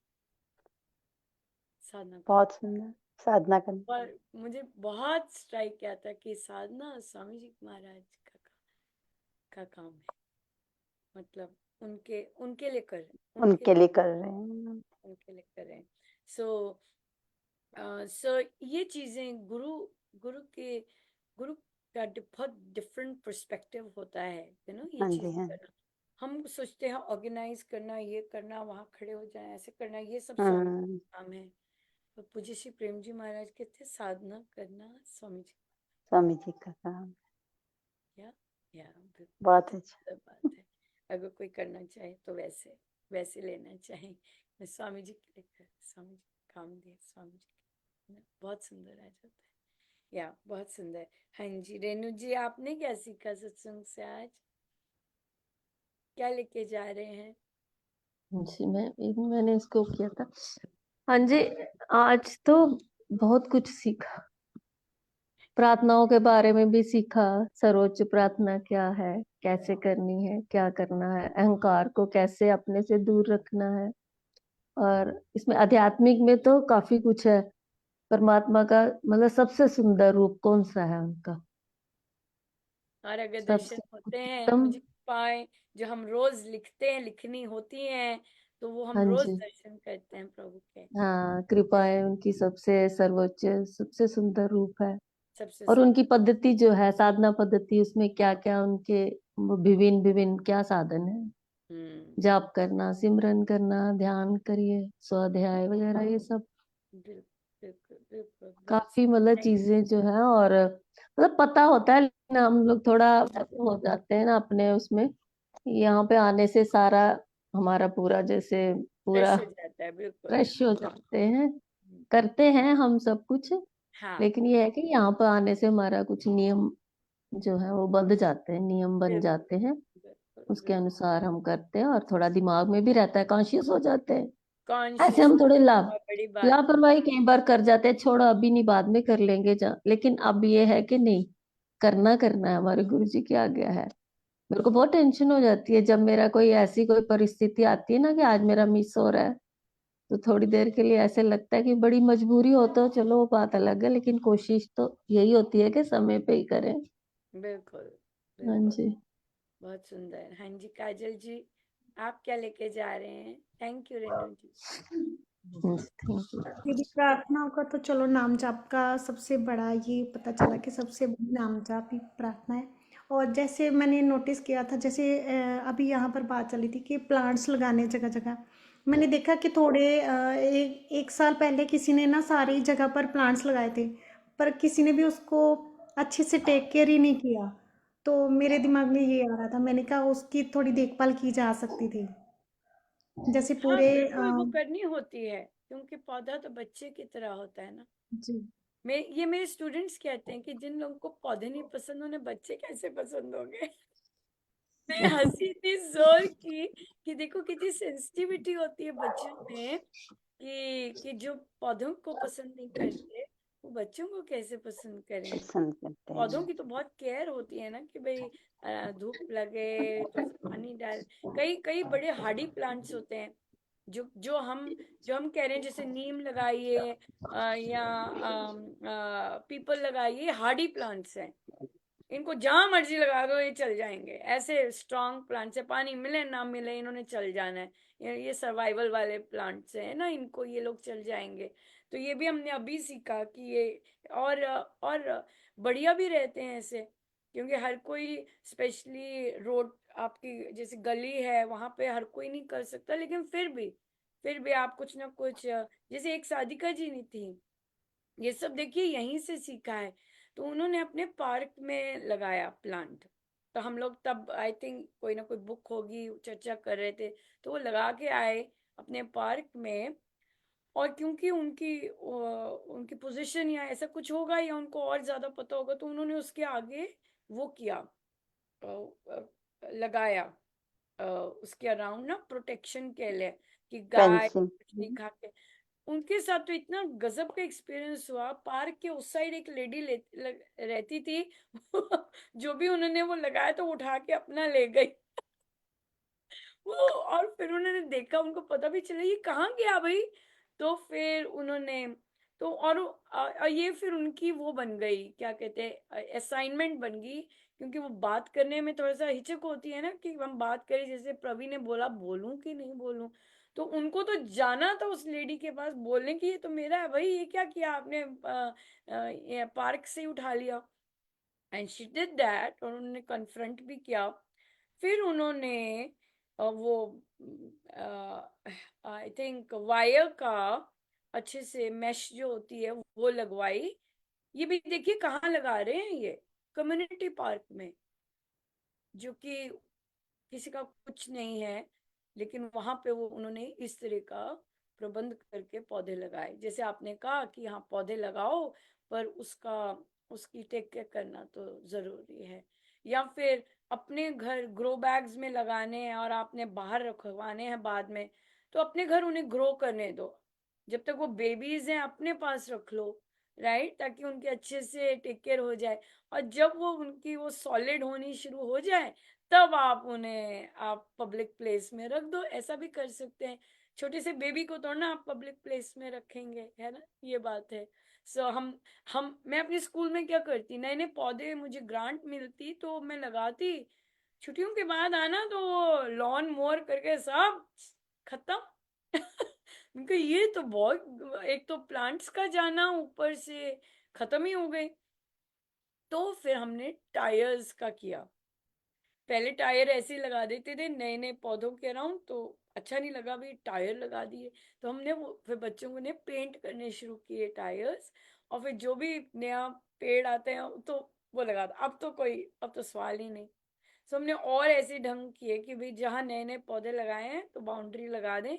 साधना करो। बहुत सुंदर साधना करना। और मुझे बहुत स्ट्राइक किया था कि साधना स्वामी जी महाराज का काम है। मतलब उनके उनके लिए कर उनके उनके लिए कर रहे हैं। उनके लिए कर रहे हैं। सो सो ये चीजें गुरु का बहुत डिफरेंट पर्सपेक्टिव होता है, ये हाँ चीज जी, हाँ। करना। हम सोचते हैं ऑर्गेनाइज करना, ये करना, वहां खड़े हो जाए, ऐसे करना, ये सब स्वामी हाँ, का काम है। तो पूज्य श्री प्रेम जी महाराज कहते साधना करना स्वामी जी। स्वामी जी का काम। या या बिल्कुल, बहुत कितनी अच्छा। सुंदर बात है। अगर कोई करना चाहे तो वैसे वैसे लेना चाहे, मैं स्वामी जी के लिए कर, स्वामी जी काम दिए, स्वामी जी के, बहुत सुंदर आ जाता है। या बहुत सुंदर। हाँ जी, रेणु जी, आपने क्या सीखा सत्संग से आज? क्या लेके जा रहे हैं? जी, मैंने इसको किया था। हाँ जी, आज तो बहुत कुछ सीखा। प्रार्थनाओं के बारे में भी सीखा, सर्वोच्च प्रार्थना क्या है, कैसे करनी है, क्या करना है, अहंकार को कैसे अपने से दूर रखना है। और इसमें आध्यात्मिक में तो काफी कुछ है। परमात्मा का मतलब सबसे सुंदर रूप कौन सा है उनका, और अगर दर्शन सबसे होते हैं उत्तम। मुझे पाए, जो हम रोज लिखते हैं, लिखनी होती हैं, तो वो हम हाँ रोज जी, दर्शन करते हैं प्रभु के। हाँ, कृपाएं उनकी सबसे सर्वोच्च, सबसे सुंदर रूप है। सबसे और उनकी सुंदर। पद्धति जो है, साधना पद्धति, उसमें क्या क्या उनके विभिन्न विभिन्न क्या साधन है। जाप करना, सिमरन करना, ध्यान करिए, स्वाध्याय वगैरह, ये सब बिल्कुल बिल्कुल बिल्कुल, बहुत काफी मतलब थैंक चीजें जो है। और मतलब पता होता है, लेकिन हम लोग थोड़ा ऐसे हो जाते हैं ना अपने उसमें। यहाँ पे आने से सारा हमारा पूरा जैसे पूरा फ्रेश हो जाता है, बिल्कुल। फ्रेश हो जाते हैं। करते हैं हम सब कुछ, हाँ लेकिन ये है कि यहाँ पर आने से हमारा कुछ नियम जो है वो बंध जाते हैं, नियम बन बिल्कुल जाते हैं। बिल्कुल उसके बिल्कुल। अनुसार हम करते हैं और थोड़ा दिमाग में भी रहता है, कॉन्शियस हो जाते हैं। ऐसे कॉन्शियस हम थोड़े बहुत बड़ी बात है। लापरवाही कई बार कर जाते हैं, छोड़ो अभी नहीं, बाद में कर लेंगे जा, लेकिन अब ये है कि नहीं, करना है, हमारे गुरु जी की आज्ञा है। मेरे को बहुत टेंशन हो जाती है जब मेरा कोई ऐसी कोई परिस्थिति आती है ना कि आज मेरा मिस हो रहा है, तो थोड़ी देर के लिए ऐसे लगता है कि बड़ी मजबूरी हो तो चलो वो बात अलग है, लेकिन कोशिश तो यही होती है कि समय पे ही करें। बिल्कुल हाँ बिल्कुल। जी। बहुत सुंदर। हाँ जी, काजल जी, आप क्या लेके जा रहे हैं? Thank you Renu ji. Thank you. दीदी प्रार्थनाओं का तो चलो, नाम जाप का सबसे बड़ा ये पता चला कि सबसे बड़ी नाम जाप ही प्रार्थना है। और जैसे मैंने नोटिस किया था, जैसे अभी यहाँ पर बात चली थी कि प्लांट्स लगाने जगह जगह, मैंने देखा कि थोड़े एक साल पहले किसी ने ना सारी जगह पर प्लांट्स लगाए थे, पर किसी ने भी उसको अच्छे से टेक केयर ही नहीं किया। तो मेरे दिमाग में ये आ रहा था, मैंने कहा उसकी थोड़ी देखभाल की जा सकती थी, जैसे हाँ पूरे बिल्कुल, वो करनी होती है, क्योंकि पौधा तो बच्चे की तरह होता है ना। जी ये मेरे स्टूडेंट्स कहते हैं कि जिन लोगों को पौधे नहीं पसंद, उन्हें बच्चे कैसे पसंद होंगे। मैं हंसी इतनी जोर की कि देखो कितनी सेंसिटिविटी होती है बच्चों में, कि जो पौधों को पसंद नहीं करते, वो बच्चों को कैसे पसंद करेंगे। पसंद करते पौधों हैं। की तो बहुत केयर होती है ना, कि भाई धूप लगे तो उसे पानी डाल। कई कई बड़े हार्डी प्लांट्स होते हैं, जो हम कह रहे हैं, जैसे नीम लगाइए, या पीपल लगाइए, हार्डी प्लांट्स हैं। इनको जहां मर्जी लगा दो, ये चल जाएंगे। ऐसे स्ट्रांग प्लांट्स है, पानी मिले ना मिले इन्होंने चल जाना है। ये सर्वाइवल वाले प्लांट्स हैं ना, इनको ये लोग चल जाएंगे। तो ये भी हमने अभी सीखा कि ये, और बढ़िया भी रहते हैं ऐसे, क्योंकि हर कोई, स्पेशली रोड, आपकी जैसे गली है वहां पे हर कोई नहीं कर सकता, लेकिन फिर भी आप कुछ ना कुछ, जैसे एक साधिका जी नहीं थी, ये सब देखिए यहीं से सीखा है। तो उन्होंने अपने पार्क में लगाया प्लांट। तो हम लोग तब, आई थिंक कोई ना कोई बुक होगी, चर्चा कर रहे थे, तो वो लगा के आए अपने पार्क में। और क्योंकि उनकी पोजीशन या ऐसा कुछ होगा, या उनको और ज्यादा पता होगा, तो उन्होंने उसके आगे वो किया, अ, अ, लगाया, उसके अराउंड ना प्रोटेक्शन के लिए, कि गाय फेंसिंग। कुछ नहीं खा के। उनके साथ तो इतना गजब का एक्सपीरियंस हुआ। पार्क के उस साइड एक लेडी रहती थी। जो भी उन्होंने वो लगाया तो उठा के अपना ले गई। वो, और फिर उन्होंने देखा, उनको पता भी चला ये कहाँ गया भाई। तो फिर उन्होंने, तो और ये फिर उनकी वो बन गई, क्या कहते हैं, असाइनमेंट बन गई। क्योंकि वो बात करने में थोड़ा सा हिचक होती है ना, कि हम बात करें, जैसे प्रवीण ने बोला, बोलूं कि नहीं बोलूं। तो उनको तो जाना था उस लेडी के पास, बोलने की ये तो मेरा है भाई, ये क्या किया आपने, ये पार्क से ही उठा लिया। एंड शी डिड दैट, और उन्होंने कन्फ्रंट भी किया। फिर उन्होंने वो, आई थिंक वायर का अच्छे से मैश जो होती है वो लगवाई। ये भी देखिए कहाँ लगा रहे हैं, ये कम्युनिटी पार्क में, जो कि किसी का कुछ नहीं है, लेकिन वहां पे वो उन्होंने इस तरह का प्रबंध करके पौधे लगाए। जैसे आपने कहा कि हाँ पौधे लगाओ, पर उसकी टेक केयर करना तो जरूरी है। या फिर अपने घर ग्रो बैग्स में लगाने हैं, और आपने बाहर रखवाने हैं बाद में, तो अपने घर उन्हें ग्रो करने दो। जब तक वो बेबीज हैं अपने पास रख लो, राइट, ताकि उनके अच्छे से टेक केयर हो जाए। और जब वो उनकी वो सॉलिड होनी शुरू हो जाए, तब आप पब्लिक प्लेस में रख दो। ऐसा भी कर सकते हैं। छोटे से बेबी को तो ना आप पब्लिक प्लेस में रखेंगे, है ना, ये बात है। सो हम मैं अपने स्कूल में क्या करती, नए नए पौधे मुझे ग्रांट मिलती तो मैं लगाती। छुट्टियों के बाद आना तो लॉन मोवर करके सब खत्म। उनका ये तो बहुत, एक तो प्लांट्स का जाना ऊपर से खत्म ही हो गए। तो फिर हमने टायर्स का किया। पहले टायर ऐसे ही लगा देते थे नए नए पौधों के अराउंड, तो अच्छा नहीं लगा, भी टायर लगा दिए। तो हमने वो फिर बच्चों को ने पेंट करने शुरू किए टायर्स। और फिर जो भी नया पेड़ आते हैं तो वो लगा दो। अब तो सवाल ही नहीं। सो हमने और ऐसे ढंग किए कि भाई जहाँ नए नए पौधे लगाए हैं तो बाउंड्री लगा दें,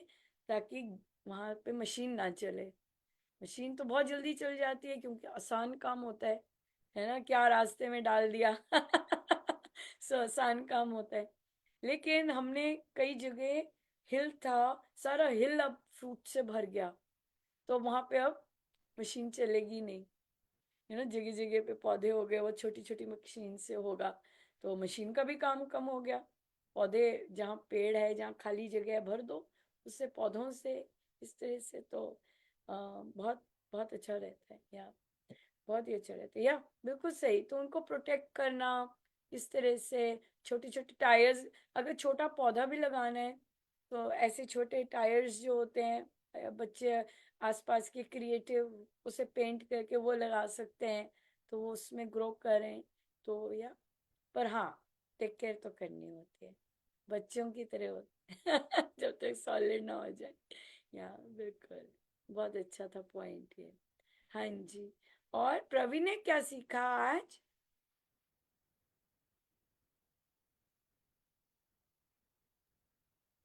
ताकि वहां पे मशीन ना चले। मशीन तो बहुत जल्दी चल जाती है क्योंकि आसान काम होता है ना, क्या रास्ते में डाल दिया। सो आसान काम होता है। लेकिन हमने कई जगह हिल था, सारा हिल अब फ्रूट से भर गया, तो वहां पे अब मशीन चलेगी नहीं। जगह जगह पे पौधे हो गए, वो छोटी छोटी मशीन से होगा, तो मशीन का भी काम कम हो गया। पौधे जहाँ पेड़ है, जहाँ खाली जगह है, भर दो उससे, पौधों से। इस तरह से तो बहुत बहुत अच्छा रहता है, या बहुत ही अच्छा रहता है, या बिल्कुल सही। तो उनको प्रोटेक्ट करना इस तरह से, छोटे छोटे टायर्स, अगर छोटा पौधा भी लगाना है तो ऐसे छोटे टायर्स जो होते हैं, बच्चे आसपास के क्रिएटिव उसे पेंट करके वो लगा सकते हैं, तो वो उसमें ग्रो करें। तो या पर हाँ, टेक केयर तो करनी होती है, बच्चों की तरह होती है। जब तक सॉलिड ना हो जाए। या बिल्कुल, बहुत अच्छा था पॉइंट ये। हाँ जी। और प्रवीण ने क्या सीखा आज?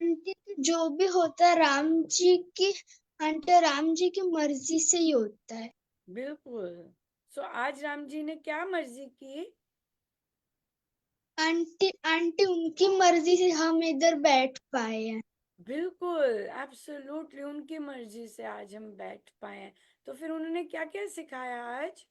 आंटी जो भी होता है राम जी की मर्जी से ही होता है। बिल्कुल। सो आज राम जी ने क्या मर्जी की? आंटी आंटी उनकी मर्जी से हम इधर बैठ पाए हैं। बिल्कुल, एब्सोल्युटली उनकी मर्जी से आज हम बैठ पाए हैं। तो फिर उन्होंने क्या क्या सिखाया आज?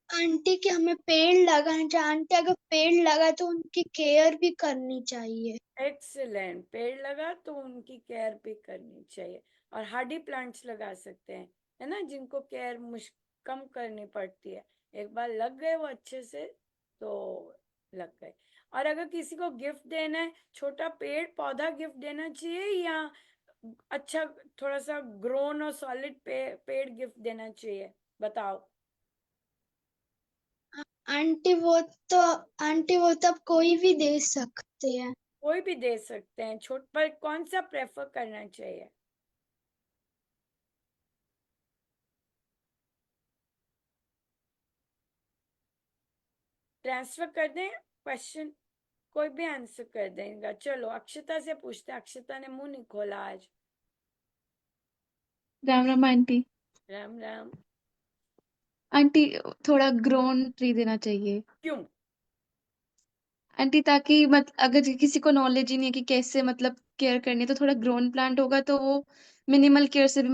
आंटी कि हमें पेड़ लगाना चाहिए। आंटी अगर पेड़ लगा तो उनकी केयर भी करनी चाहिए। एक्सीलेंट, पेड़ लगा तो उनकी केयर भी करनी चाहिए। और हार्डी प्लांट्स लगा सकते हैं, है ना, जिनको केयर कम करनी पड़ती है। एक बार लग गए वो अच्छे से, तो लग गए। और अगर किसी को गिफ्ट देना है, छोटा पेड़ पौधा गिफ्ट देना चाहिए, या अच्छा थोड़ा सा ग्रोन और सॉलिड पेड़ गिफ्ट देना चाहिए, बताओ। आंटी वो तो आंटी वो तो आप कोई भी दे सकते हैं। कोई भी दे सकते हैं, छोट पर कौन सा प्रेफर करना चाहिए? ट्रांसफर कर दें क्वेश्चन? कोई भी आंसर कर देगा। चलो अक्षता से पूछते हैं, अक्षता ने मुंह नहीं खोला आज। राम राम आंटी। राम राम। आंटी थोड़ा ग्रोन ट्री देना चाहिए क्यों? आंटी, ताकि अगर किसी को नॉलेज ही नहीं है कि कैसे केयर करनी है, तो थोड़ा ग्रोन प्लांट होगा तो वो मिनिमल केयर से भी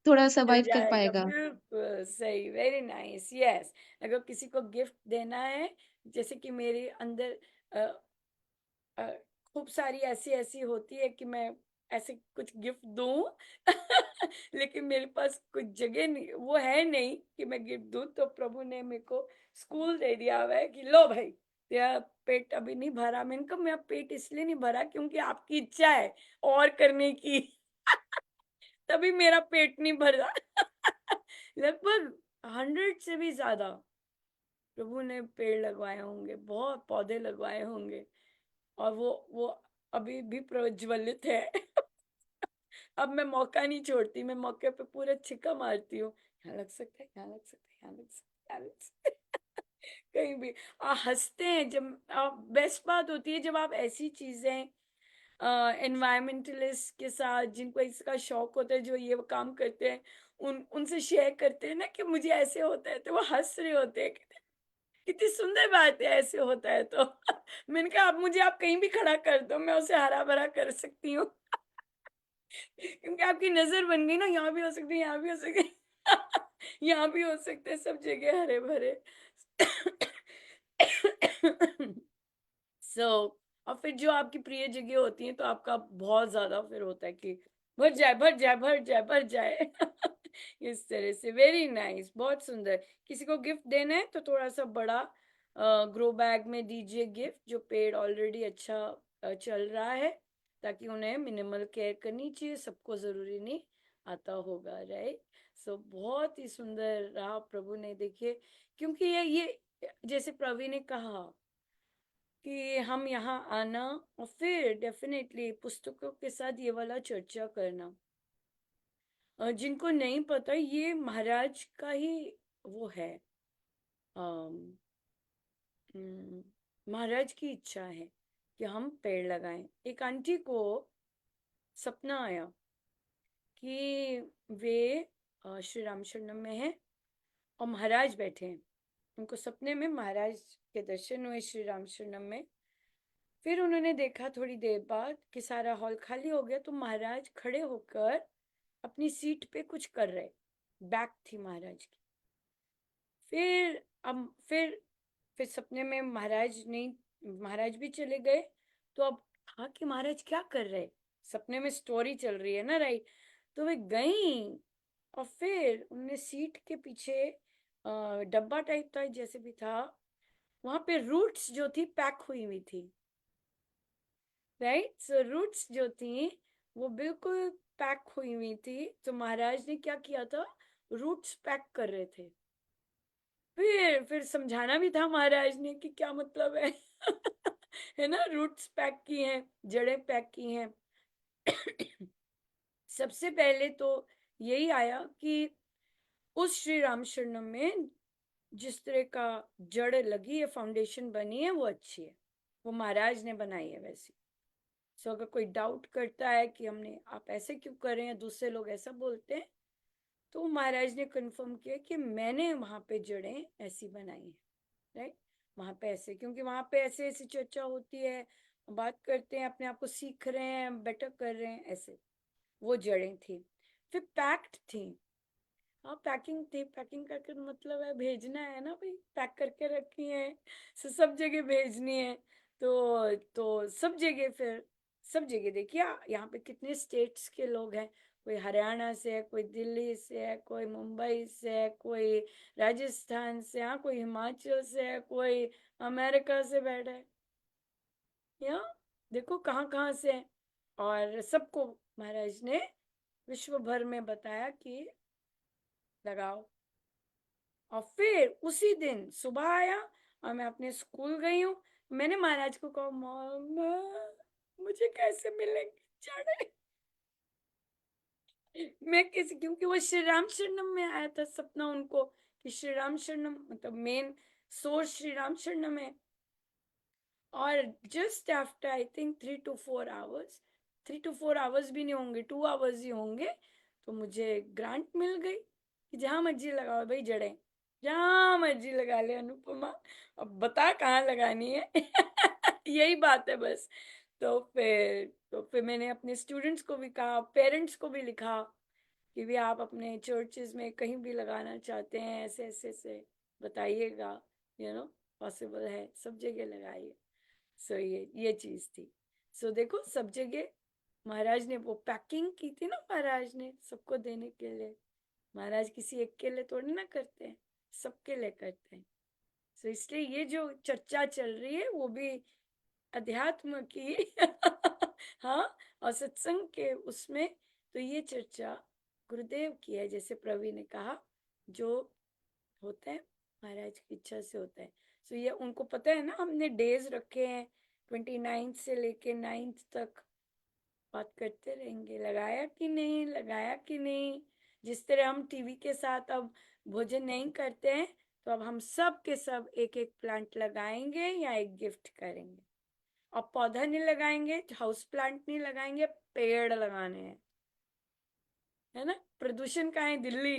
थोड़ा चल सर्वाइव कर जाएगा, पाएगा। बिल्कुल सही, वेरी नाइस, यस। अगर किसी को गिफ्ट देना है, जैसे कि मेरे अंदर अ, अ, खूब सारी ऐसी ऐसी होती है कि मैं ऐसे कुछ गिफ्ट दूं। लेकिन मेरे पास कुछ जगह नहीं, वो है नहीं कि मैं गिफ्ट दूं। तो प्रभु ने मेरे को स्कूल दे दिया हुआ है कि लो भाई, तेरा पेट अभी नहीं भरा। मैंने कहा मेरा पेट इसलिए नहीं भरा क्योंकि आपकी इच्छा है और करने की। तभी मेरा पेट नहीं भरा। लगभग 100 से भी ज्यादा प्रभु ने पेड़ लगवाए होंगे, बहुत पौधे लगवाए होंगे। और वो अभी भी प्रज्वलित है। अब मैं मौका नहीं छोड़ती, मैं मौके पे पूरा छिक्का मारती हूँ। यहाँ लग सकता है, यहाँ लग सकता है, यहाँ लग सकता है, यहाँ लग सकता है। कहीं भी हंसते हैं जब। बेस्ट बात होती है जब आप ऐसी चीजें एनवायरमेंटलिस्ट के साथ, जिनको इसका शौक होता है, जो ये वो काम करते हैं, उनसे शेयर करते हैं ना कि मुझे ऐसे होता है, तो वो हंस रहे होते हैं। कितनी सुंदर बात है ऐसे होता है तो। मैंने कहा आप कहीं भी खड़ा कर दो, मैं उसे हरा भरा कर सकती हूँ। क्योंकि आपकी नजर बन गई ना, यहाँ भी हो सकती है, यहाँ भी हो सकती है। यहाँ भी हो सकते हैं, सब जगह हरे भरे। सो और फिर जो आपकी प्रिय जगह होती है तो आपका बहुत ज्यादा फिर होता है कि भर जाए भर जाए भर जाए भर जाए। इस तरह से वेरी नाइस, बहुत सुंदर। किसी को गिफ्ट देना है तो थोड़ा सा बड़ा ग्रो बैग में दीजिए गिफ्ट, जो पेड़ ऑलरेडी अच्छा चल रहा है, ताकि उन्हें मिनिमल केयर करनी चाहिए, सबको जरूरी नहीं आता होगा, राइट। सो बहुत ही सुंदर रहा प्रभु ने, देखिए, क्योंकि ये जैसे प्रवीण ने कहा कि हम यहाँ आना और फिर डेफिनेटली पुस्तकों के साथ ये वाला चर्चा करना। जिनको नहीं पता, ये महाराज का ही वो है, अम, महाराज की इच्छा है कि हम पेड़ लगाएं। एक आंटी को सपना आया कि वे श्री राम शरणम में है और महाराज बैठे हैं। उनको सपने में महाराज के दर्शन हुए श्री राम शरणम में। फिर उन्होंने देखा थोड़ी देर बाद कि सारा हॉल खाली हो गया, तो महाराज खड़े होकर अपनी सीट पे कुछ कर रहे, बैक थी महाराज की। फिर अब फिर सपने में महाराज भी चले गए। तो अब कहा कि महाराज क्या कर रहे, सपने में स्टोरी चल रही है ना, राइट। तो वे गई और फिर उन्होंने सीट के पीछे डब्बा टाइप था जैसे भी था, वहां पे रूट्स जो थी पैक हुई थी, राइट। सो रूट्स जो थी वो बिल्कुल पैक हुई थी। तो महाराज ने क्या किया था, रूट्स पैक कर रहे थे। फिर समझाना भी था महाराज ने कि क्या मतलब है। है ना, रूट्स पैक की हैं, जड़ें पैक की हैं। सबसे पहले तो यही आया कि उस श्री राम शरणम में जिस तरह का जड़ लगी है, फाउंडेशन बनी है, वो अच्छी है, वो महाराज ने बनाई है वैसी। सो अगर कोई डाउट करता है कि आप ऐसे क्यों कर रहे हैं, दूसरे लोग ऐसा बोलते हैं, तो महाराज ने कंफर्म किया कि मैंने वहां पे जड़ें ऐसी बनाई है, राइट। वहां पे ऐसे, क्योंकि वहां पे ऐसे ऐसी चर्चा होती है, बात करते हैं, अपने आप को सीख रहे हैं, बेटर कर रहे हैं, ऐसे वो जड़ें थी। फिर पैक्ड थी। हाँ, पैकिंग थी। पैकिंग करके मतलब है भेजना है ना भाई, पैक करके रखी है, सब जगह भेजनी है। तो सब जगह देखिए, यहाँ पे कितने स्टेट्स के लोग हैं, कोई हरियाणा से है, कोई दिल्ली से है, कोई मुंबई से है, कोई राजस्थान से, हाँ, कोई हिमाचल से है, कोई अमेरिका से बैठा है, या देखो कहाँ कहाँ से है। और सबको महाराज ने विश्व भर में बताया कि लगाओ। और फिर उसी दिन सुबह आया और मैं अपने स्कूल गई हूँ। मैंने महाराज को कहा, मामा मुझे कैसे मिलेंगे जड़ें। क्योंकि वो श्री राम शरणम में आया था सपना उनको, कि श्री राम शरणम मतलब मेन सोर्स श्री राम शरणम है। और just after I think 3 to 4 hours भी नहीं होंगे, 2 आवर्स ही होंगे, तो मुझे ग्रांट मिल गई कि जहां मर्जी लगाओ भाई जड़ें, जहां मर्जी लगा ले अनुपमा, अब बता कहाँ लगानी है। यही बात है बस। तो फिर मैंने अपने स्टूडेंट्स को भी कहा, पेरेंट्स को भी लिखा कि भी आप अपने चर्चेज में कहीं भी लगाना चाहते हैं, ऐसे ऐसे ऐसे बताइएगा, पॉसिबल है, सब जगह लगाइए। सो ये चीज थी। सो देखो, सब जगह महाराज ने वो पैकिंग की थी ना, महाराज ने सबको देने के लिए। महाराज किसी एक के लिए थोड़ी ना करते हैं, सबके लिए करते हैं। सो इसलिए ये जो चर्चा चल रही है वो भी अध्यात्म की। हाँ, और सत्संग के उसमें तो ये चर्चा गुरुदेव की है, जैसे प्रवीण ने कहा, जो होता है महाराज की इच्छा से होता है। सो ये उनको पता है ना, हमने डेज रखे हैं 29 से लेके 9 तक, बात करते रहेंगे, लगाया कि नहीं, लगाया कि नहीं। जिस तरह हम टीवी के साथ अब भोजन नहीं करते हैं, तो अब हम सब के सब एक एक प्लांट लगाएंगे या एक गिफ्ट करेंगे। और पौधा नहीं लगाएंगे, हाउस प्लांट नहीं लगाएंगे, पेड़ लगाने हैं, है ना। प्रदूषण कहाँ है, दिल्ली।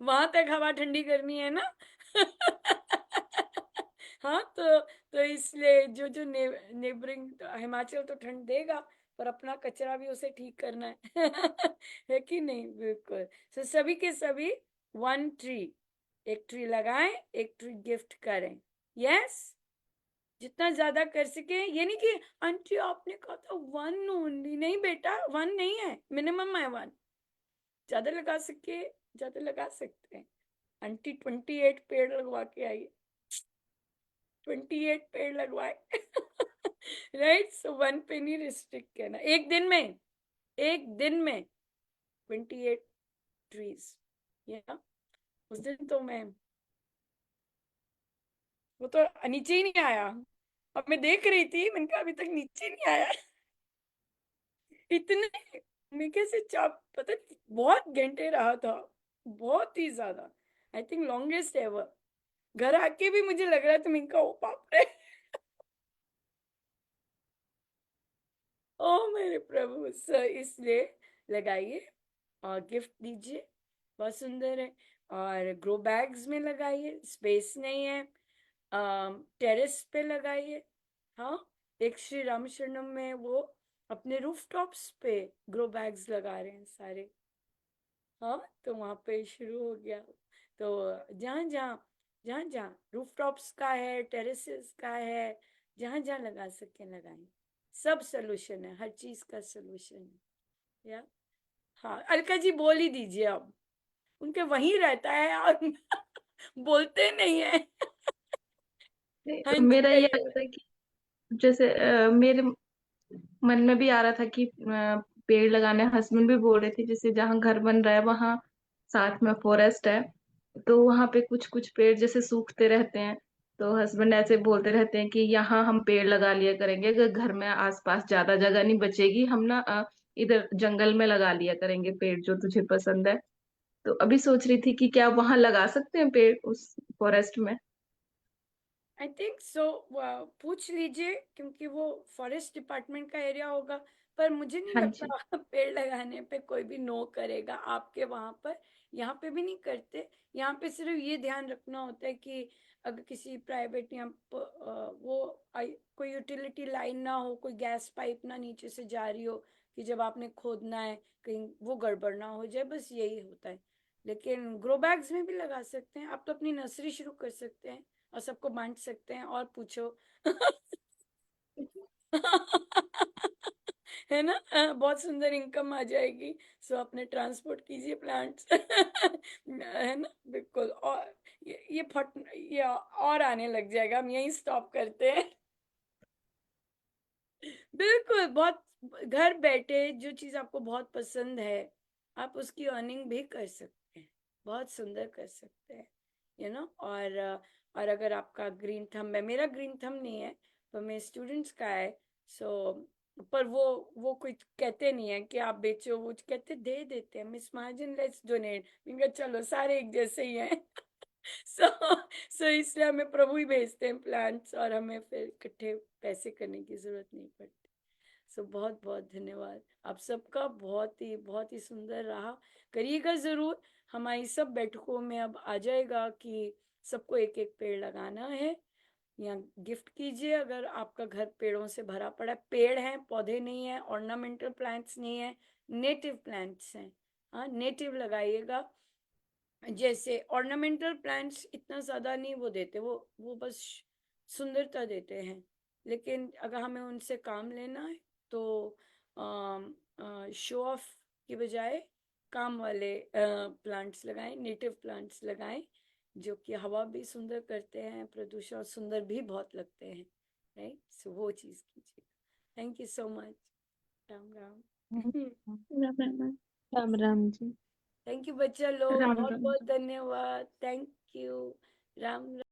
वहां तक हवा ठंडी करनी है ना। हाँ, तो इसलिए जो नेबरिंग हिमाचल तो ठंड देगा, पर अपना कचरा भी उसे ठीक करना है है कि नहीं? बिल्कुल। सो सभी के सभी 1 ट्री, एक ट्री लगाएं, एक ट्री गिफ्ट करें। यस, जितना ज्यादा कर सके। ये नहीं कि आंटी आपने कहा था 1 ओनली, नहीं बेटा 1 नहीं है, मिनिमम है 1। ज्यादा लगा सके ज्यादा लगा सकते हैं। आंटी 28 पेड़ लगवा के आई, 28 पेड़ लगवाए राइट। सो 1 पे नहीं रिस्ट्रिक्ट करना। एक दिन में 28 ट्रीज। या उस दिन तो वो तो नीचे ही नहीं आया। अब मैं देख रही थी, मैंने कहा अभी तक नीचे नहीं आया इतने मैं कैसे चाप, पता नहीं, बहुत घंटे रहा था, बहुत ही ज्यादा। I think longest ever. घर आके भी मुझे लग रहा था, मैंने कहा ओ बाप रे ओ मेरे प्रभु। इसलिए लगाइए और गिफ्ट दीजिए, बहुत सुंदर है। और ग्रो बैग्स में लगाइए, स्पेस नहीं है, टेरेस पे लगाइए। हाँ, एक श्री राम शरणम में वो अपने रूफटॉप्स पे ग्रो बैग्स लगा रहे हैं सारे। हाँ, तो वहां पे शुरू हो गया। तो जहाँ जहाँ रूफटॉप्स का है, टेरेसेस का है, जहाँ जहाँ लगा सके लगाएं। सब सोल्यूशन है, हर चीज का सोल्यूशन है। या हाँ, अलका जी बोल ही दीजिए अब, उनके वहीं रहता है और बोलते नहीं है हाँ जी, मेरा ये आ कहिए। रहा था कि जैसे मेरे मन में भी आ रहा था कि पेड़ लगाने, हस्बैंड भी बोल रहे थे जैसे जहाँ घर बन रहा है वहाँ साथ में फॉरेस्ट है, तो वहाँ पे कुछ कुछ पेड़ जैसे सूखते रहते हैं, तो हस्बैंड ऐसे बोलते रहते हैं कि यहाँ हम पेड़ लगा लिया करेंगे, अगर घर में आसपास ज्यादा जगह नहीं बचेगी हम ना इधर जंगल में लगा लिया करेंगे पेड़ जो तुझे पसंद है। तो अभी सोच रही थी कि क्या वहां लगा सकते हैं पेड़ उस फॉरेस्ट में। आई थिंक सो, पूछ लीजिए, क्योंकि वो फॉरेस्ट डिपार्टमेंट का एरिया होगा। पर मुझे नहीं हाँ लगता जी। पेड़ लगाने पे कोई भी नो करेगा आपके वहां पर। यहाँ पे भी नहीं करते। यहाँ पे सिर्फ ये ध्यान रखना होता है कि अगर किसी प्राइवेट या कोई यूटिलिटी लाइन ना हो, कोई गैस पाइप ना नीचे से जा रही हो, कि जब आपने खोदना है कहीं वो गड़बड़ ना हो जाए, बस यही होता है। लेकिन ग्रो बैग्स में भी लगा सकते हैं। आप तो अपनी नर्सरी शुरू कर सकते हैं और सबको बांट सकते हैं, और पूछो है ना? बहुत सुंदर इनकम आ जाएगी। सो अपने ट्रांसपोर्ट कीजिए प्लांट्स है ना? बिल्कुल। और ये और आने लग जाएगा, हम यहीं स्टॉप करते हैं बिल्कुल। बहुत घर बैठे जो चीज आपको बहुत पसंद है, आप उसकी अर्निंग भी कर सकते हैं, बहुत सुंदर कर सकते हैं। और अगर आपका ग्रीन थंब है, मेरा ग्रीन थंब नहीं है पर मेरे स्टूडेंट्स का है। सो पर वो कोई कहते नहीं है कि आप बेचो, वो कहते दे देते हैं, मिस महाजन लेट्स डोनेट। इनका चलो सारे एक जैसे ही हैं सो सो इसलिए हमें प्रभु ही भेजते हैं प्लांट्स, और हमें फिर इकट्ठे पैसे करने की जरूरत नहीं पड़ती। सो बहुत बहुत धन्यवाद आप सबका, बहुत ही सुंदर रहा। करिएगा जरूर। हमारी सब बैठकों में अब आ जाएगा कि सबको एक एक पेड़ लगाना है, या गिफ्ट कीजिए। अगर आपका घर पेड़ों से भरा पड़ा है, पेड़ हैं, पौधे नहीं है, ऑर्नामेंटल प्लांट्स नहीं है, नेटिव प्लांट्स हैं। हाँ, नेटिव लगाइएगा। जैसे ऑर्नामेंटल प्लांट्स इतना ज्यादा नहीं वो देते, वो बस सुंदरता देते हैं। लेकिन अगर हमें उनसे काम लेना है तो शो ऑफ की बजाय काम वाले प्लांट्स लगाएं, नेटिव प्लांट्स लगाएं, जो कि हवा भी सुंदर करते हैं, प्रदूषण सुंदर भी बहुत लगते हैं। राइट, सो वो चीज कीजिए। Thank you so much. Ram Ram Ram Ram. Ram Ram ji. Thank you बच्चा लोग, राम बहुत राम। बहुत धन्यवाद। Thank you. राम राम।